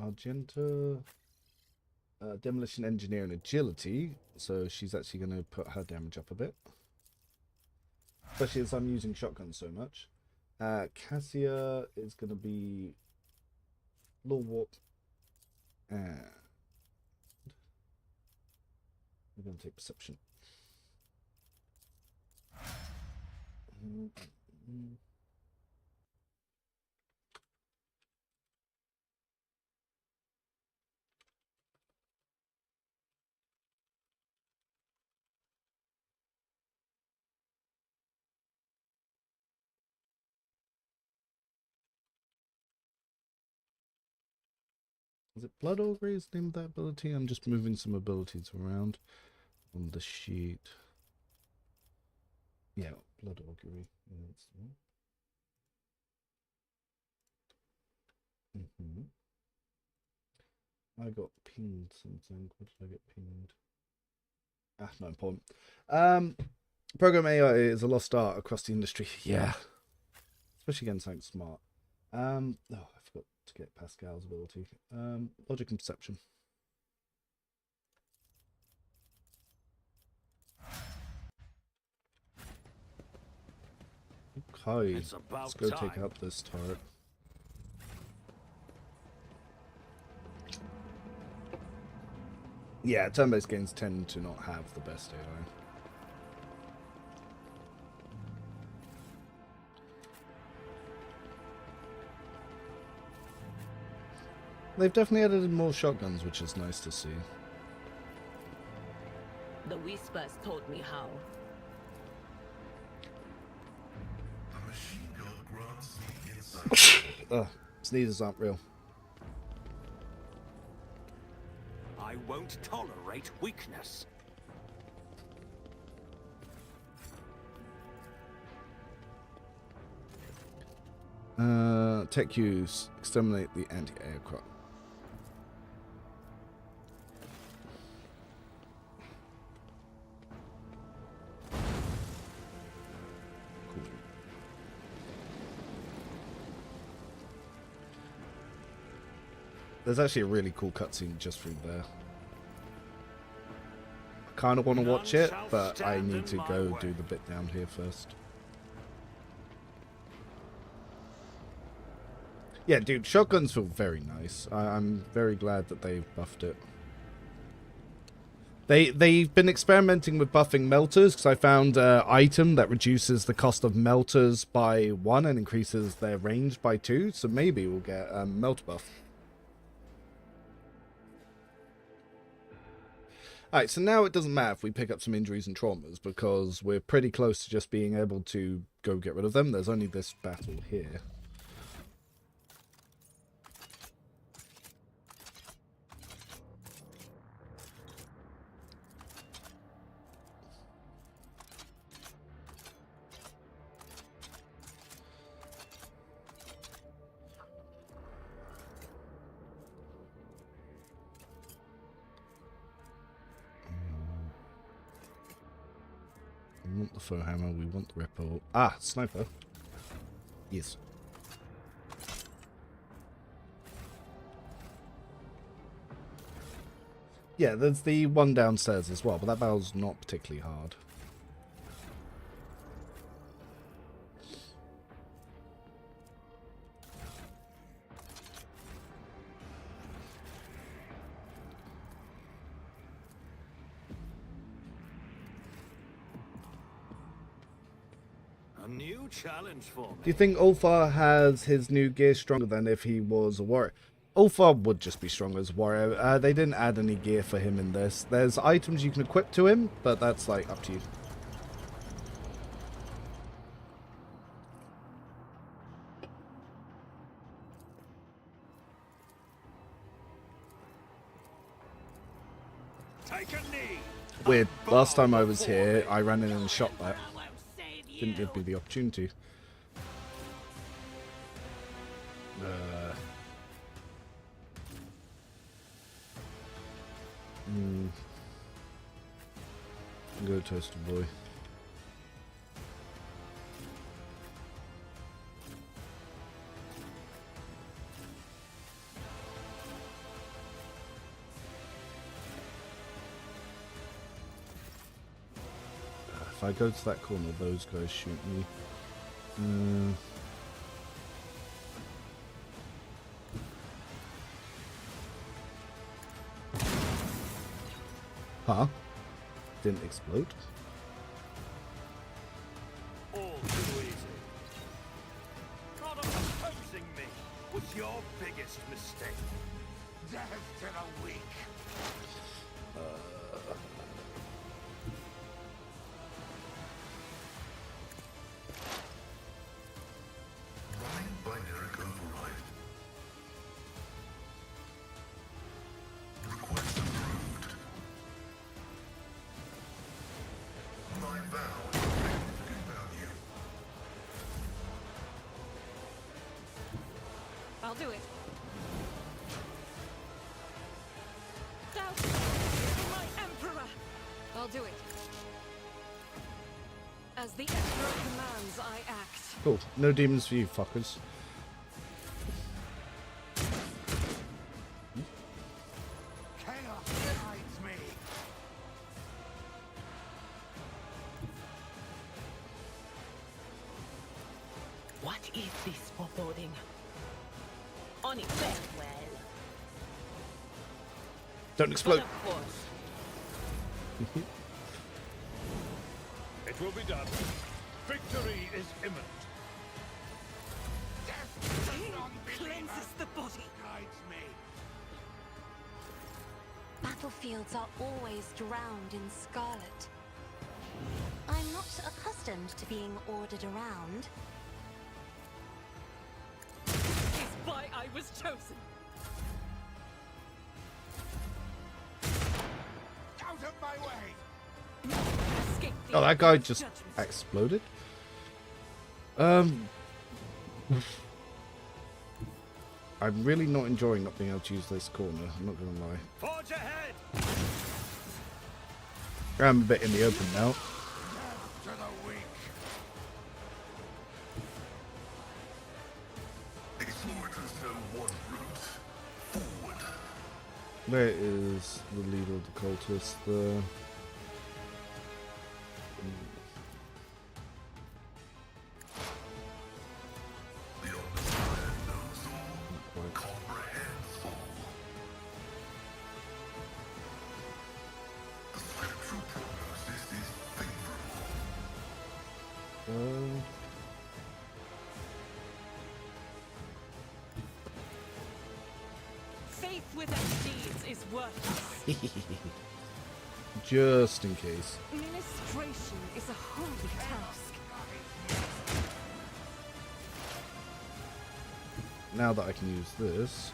S1: Argenta, demolition engineer and agility. So she's actually going to put her damage up a bit. Especially as I'm using shotgun so much. Cassia is going to be Law Warp. And we're going to take perception. Is it Blood Augury is the name of that ability? I'm just moving some abilities around on the sheet. Yeah, Blood Augury. Yeah, that's the one. I got pinged something. What did I get pinged? Not important. Program AI is a lost art across the industry. Yeah. Especially against something smart. I forgot to get Pascal's ability. Logic and perception. Okay. Let's go take out this turret. Yeah, turn-based games tend to not have the best AI. They've definitely added in more shotguns, which is nice to see.
S5: The Whispers taught me how.
S9: The machine gun grants me insight.
S1: Sneezes aren't real.
S6: I won't tolerate weakness.
S1: Tech use. Exterminate the anti-aircraft. Cool. There's actually a really cool cutscene just through there. I kind of want to watch it, but I need to go do the bit down here first. Yeah, dude, shotguns feel very nice. I'm very glad that they've buffed it. They've been experimenting with buffing melters, because I found an item that reduces the cost of melters by 1 and increases their range by 2, so maybe we'll get a melt buff. Alright, so now it doesn't matter if we pick up some injuries and traumas, because we're pretty close to just being able to go get rid of them. There's only this battle here. the foe hammer. We want the ripple. Ah, sniper. Yes. Yeah, there's the one downstairs as well, but that battle's not particularly hard.
S6: A new challenge for me.
S1: Do you think Ulfar has his new gear stronger than if he was a warrior? Ulfar would just be stronger as a warrior. They didn't add any gear for him in this. There's items you can equip to him, but that's like up to you.
S6: Take a knee.
S1: Weird. Last time I was here, I ran in and shot that. Didn't give me the opportunity. Go toaster boy. If I go to that corner, those guys shoot me. Huh? Didn't explode?
S6: All too easy. Not opposing me was your biggest mistake. Death to the weak.
S9: Running binary override. Request approved. My vow is significant value.
S3: I'll do it. Doubt my Emperor! I'll do it. As the Emperor commands, I act.
S1: Cool. No demons for you, fuckers.
S6: Chaos hides me.
S7: What is this foreboding? On its way, well.
S1: Don't explode.
S7: Of course.
S2: It will be done. Victory is imminent.
S3: Cleanses the body.
S6: Hides me.
S4: Battlefields are always drowned in scarlet. I'm not accustomed to being ordered around.
S3: Is why I was chosen.
S6: Out of my way.
S3: Escape the
S1: Oh, that guy
S3: Emperor's
S1: just
S3: judgment.
S1: exploded? I'm really not enjoying not being able to use this corner, I'm not gonna lie.
S6: Forge ahead.
S1: I'm a bit in the open now.
S6: To the weak.
S9: Explorers know one route. Forward.
S1: Where is the leader of the cultists? The
S9: The omniscient knows all. Comprehends all. The scriptural prognosis is favorable.
S3: Faith without deeds is worthless.
S1: just in case.
S3: Ministration is a holy task.
S1: Now that I can use this.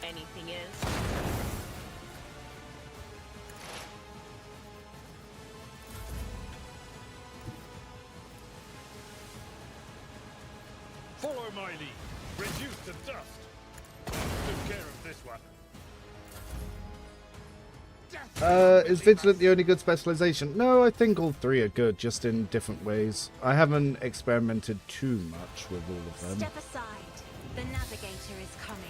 S7: Anything else?
S2: Follow my lead. Reduce to dust. Took care of this one.
S1: Is Vigilant the only good specialization? No, I think all three are good, just in different ways. I haven't experimented too much with all of them.
S4: Step aside. The navigator is coming.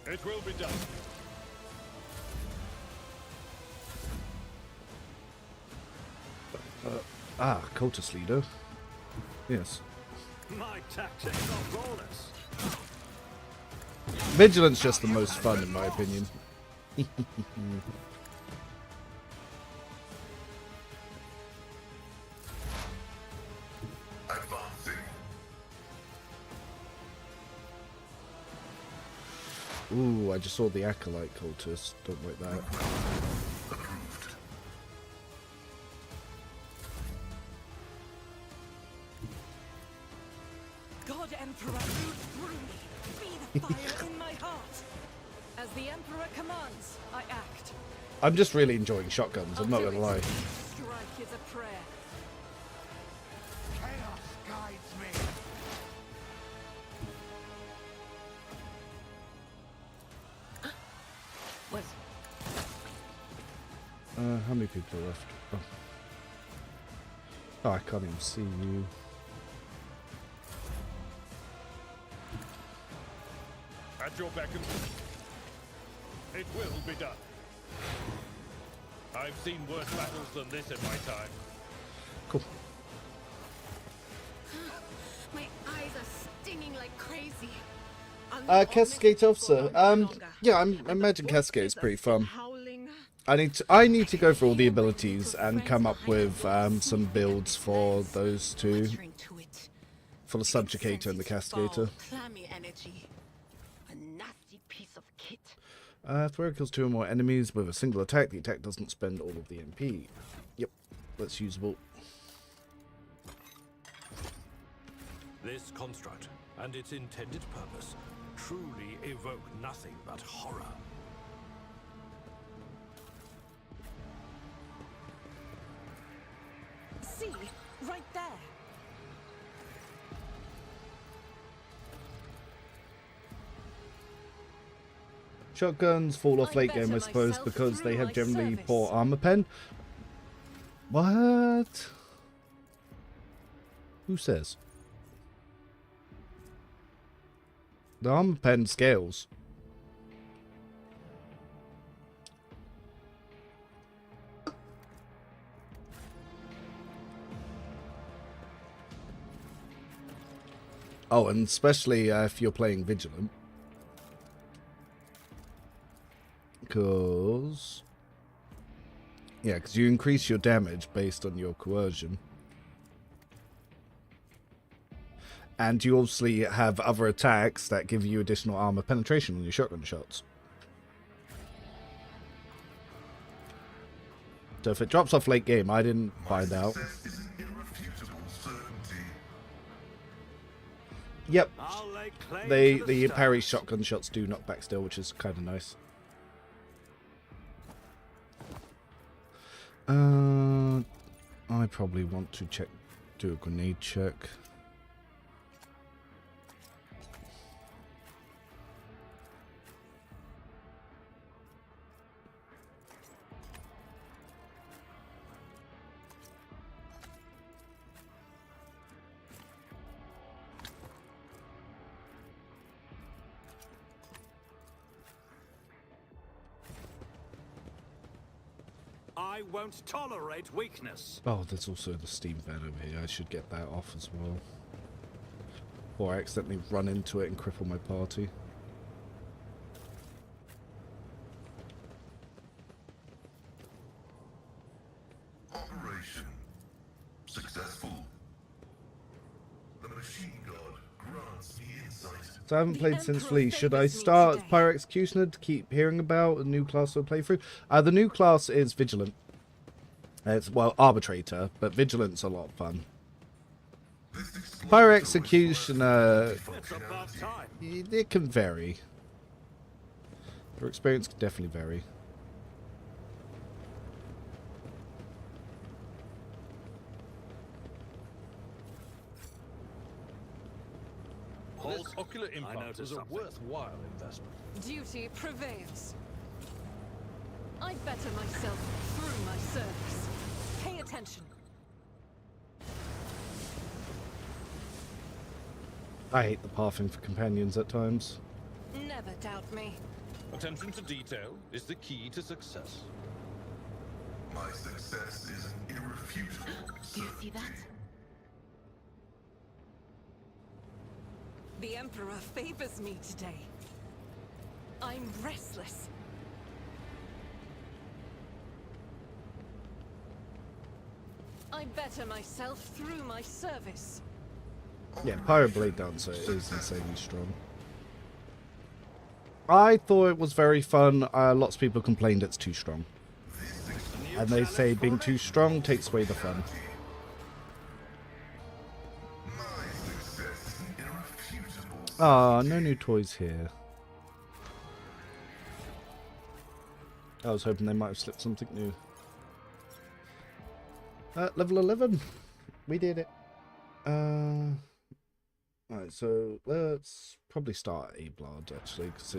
S2: It will be done.
S1: Cultist leader. Yes.
S6: My tactics are flawless.
S1: Vigilant's just the most fun, in my opinion.
S9: Advancing.
S1: Ooh, I just saw the Acolyte cultist. Don't like that.
S9: Approved.
S3: God Emperor, move through me. Be the fire in my heart. As the Emperor commands, I act.
S1: I'm just really enjoying shotguns, I'm not gonna lie.
S3: Strike is a prayer.
S6: Chaos guides me.
S5: Was
S1: How many people are left? Oh, I can't even see you.
S2: At your beck and it will be done. I've seen worse battles than this in my time.
S1: Cool.
S7: My eyes are stinging like crazy.
S1: Cascade officer. Yeah, I imagine Cascade is pretty fun. I need to go through all the abilities and come up with some builds for those two, for the Subjugator and the Cascator.
S7: Clammy energy. A nasty piece of kit.
S1: Throw kills 2 or more enemies with a single attack. The attack doesn't spend all of the MP. Yep, that's usable.
S2: This construct and its intended purpose truly evoke nothing but horror.
S3: See, right there.
S1: Shotguns fall off late game, I suppose, because they have generally poor armor pen. What? Who says? The armor pen scales. Oh, and especially if you're playing Vigilant. Because... yeah, because you increase your damage based on your coercion. And you obviously have other attacks that give you additional armor penetration on your shotgun shots. So if it drops off late game, I didn't find out.
S9: Success is an irrefutable certainty.
S1: Yep,
S6: I'll lay claim to
S1: the
S6: stars.
S1: parry shotgun shots do knock back still, which is kind of nice. I probably want to do a grenade check.
S6: I won't tolerate weakness.
S1: Oh, there's also the steam fan over here. I should get that off as well. Or I accidentally run into it and cripple my party.
S9: Operation successful. The machine god grants me insight.
S1: So I haven't played since Flee. Should I start Pyro Executioner to keep hearing about a new class to play through? The new class is Vigilant. It's, well, Arbitrator, but Vigilant's a lot of fun. Pyro Executioner,
S6: It's about time.
S1: it can vary. Your experience can definitely vary.
S2: False ocular implant
S6: noticed
S2: was a
S6: something.
S2: worthwhile investment.
S3: Duty prevails. I better myself through my service. Pay attention.
S1: I hate the pathing for companions at times.
S3: Never doubt me.
S2: Attention to detail is the key to success.
S9: My success is an irrefutable
S5: Do you see that?
S3: The Emperor favors me today. I'm restless. I better myself through my service.
S1: Yeah, Pirate Blade Dancer is insanely strong. I thought it was very fun. Lots of people complained it's too strong. And they say being too strong takes away the fun.
S9: My success is an irrefutable
S1: Ah, no new toys here. I was hoping they might have slipped something new. Level 11. We did it. Alright, so let's probably start at A-Blood, actually, because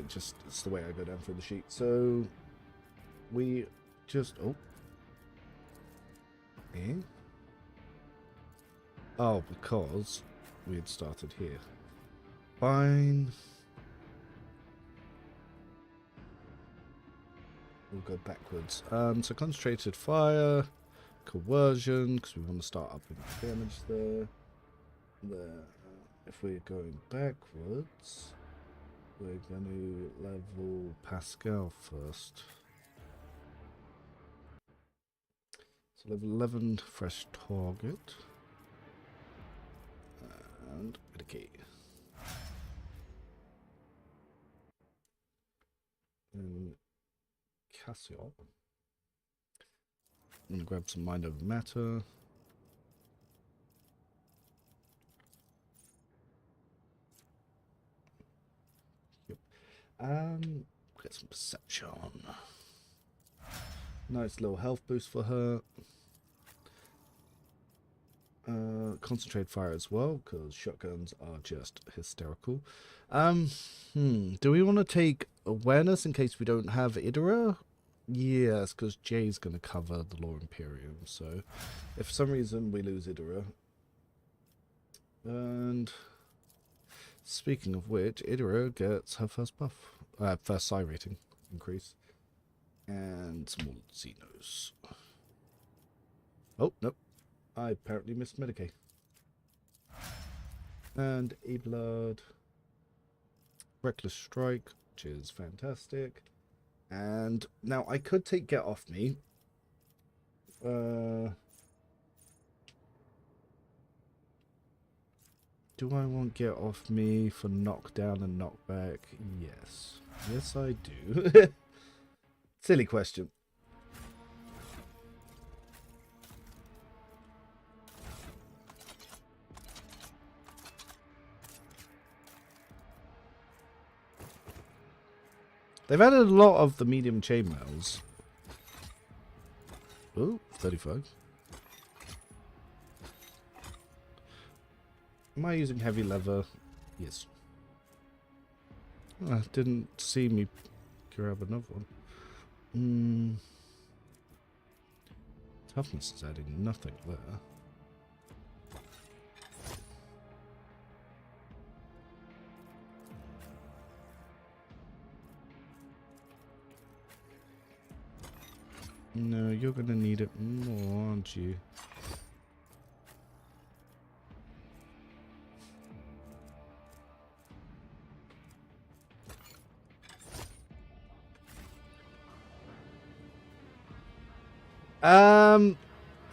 S1: it's the way I go down through the sheet. So, we just... Oh. Eh? Oh, because we had started here. Fine. We'll go backwards. So concentrated fire, coercion, because we want to start up with damage there. There. If we're going backwards, we're going to level Pascal first. So level 11, fresh target. And get a key. And Cassio. I'm going to grab some Mind Over Matter. Yep. Get some Perception. Nice little health boost for her. Concentrate fire as well, because shotguns are just hysterical. Do we want to take awareness in case we don't have Idra? Yes, because Jay's going to cover the Law Imperium, so if for some reason we lose Idra. And speaking of which, Idra gets her first buff, first psi rating increase. And some more Xenos. Oh, nope. I apparently missed Medicaid. And A-Blood. Reckless Strike, which is fantastic. And now I could take Get Off Me. Do I want Get Off Me for knockdown and knockback? Yes. Yes, I do. Silly question. They've added a lot of the medium chainmails. Oh, 35. Am I using heavy leather? Yes. Oh, didn't see me grab another one. Toughness is adding nothing there. No, you're gonna need it more, aren't you?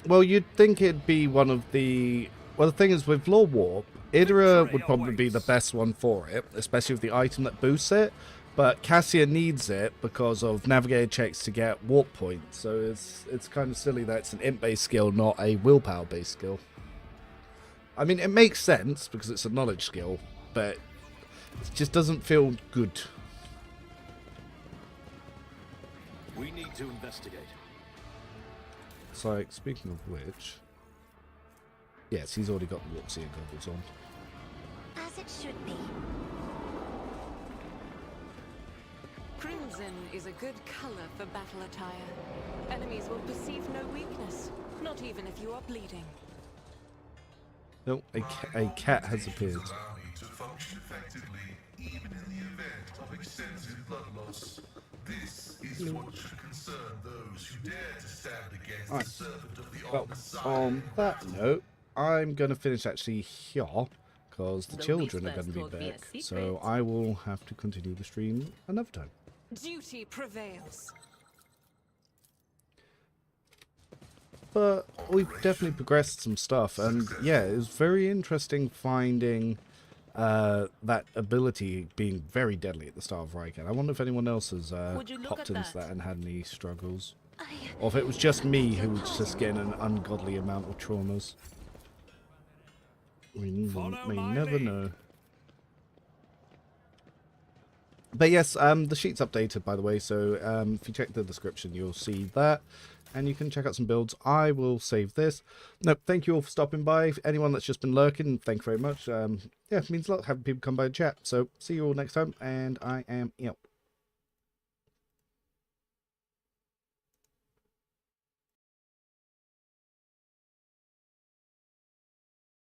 S1: Well, you'd think it'd be one of the... Well, the thing is, with Law Warp, Idra would probably be the best one for it, especially with the item that boosts it. But Cassia needs it because of navigator checks to get warp points. So it's kind of silly that it's an int-based skill, not a willpower-based skill. I mean, it makes sense because it's a knowledge skill, but it just doesn't feel good.
S6: We need to investigate.
S1: It's like, speaking of which... Yes, he's already got the warp seer goggles on.
S4: As as it should be.
S3: Crimson is a good color for battle attire. Enemies will perceive no weakness, not even if you are bleeding.
S1: No, a cat has appeared.
S9: Allow me to function effectively, even in the event of extensive blood loss. This is what should concern those who dare to stand against the servant of the
S1: Well,
S9: Messiah.
S1: on that note, I'm going to finish actually here, because the children are going to be back. So I will have to continue the stream another time.
S3: Duty prevails.
S1: But we've definitely progressed some stuff, and yeah, it was very interesting finding that ability being very deadly at the start of Rykad. I wonder if anyone else has popped into that and had any struggles. Or if it was just me who was just getting an ungodly amount of traumas. We may never know. But yes, the sheet's updated, by the way, so if you check the description, you'll see that. And you can check out some builds. I will save this. No, thank you all for stopping by. Anyone that's just been lurking, thank you very much. Yeah, it means a lot having people come by and chat. So, see you all next time, and I am out.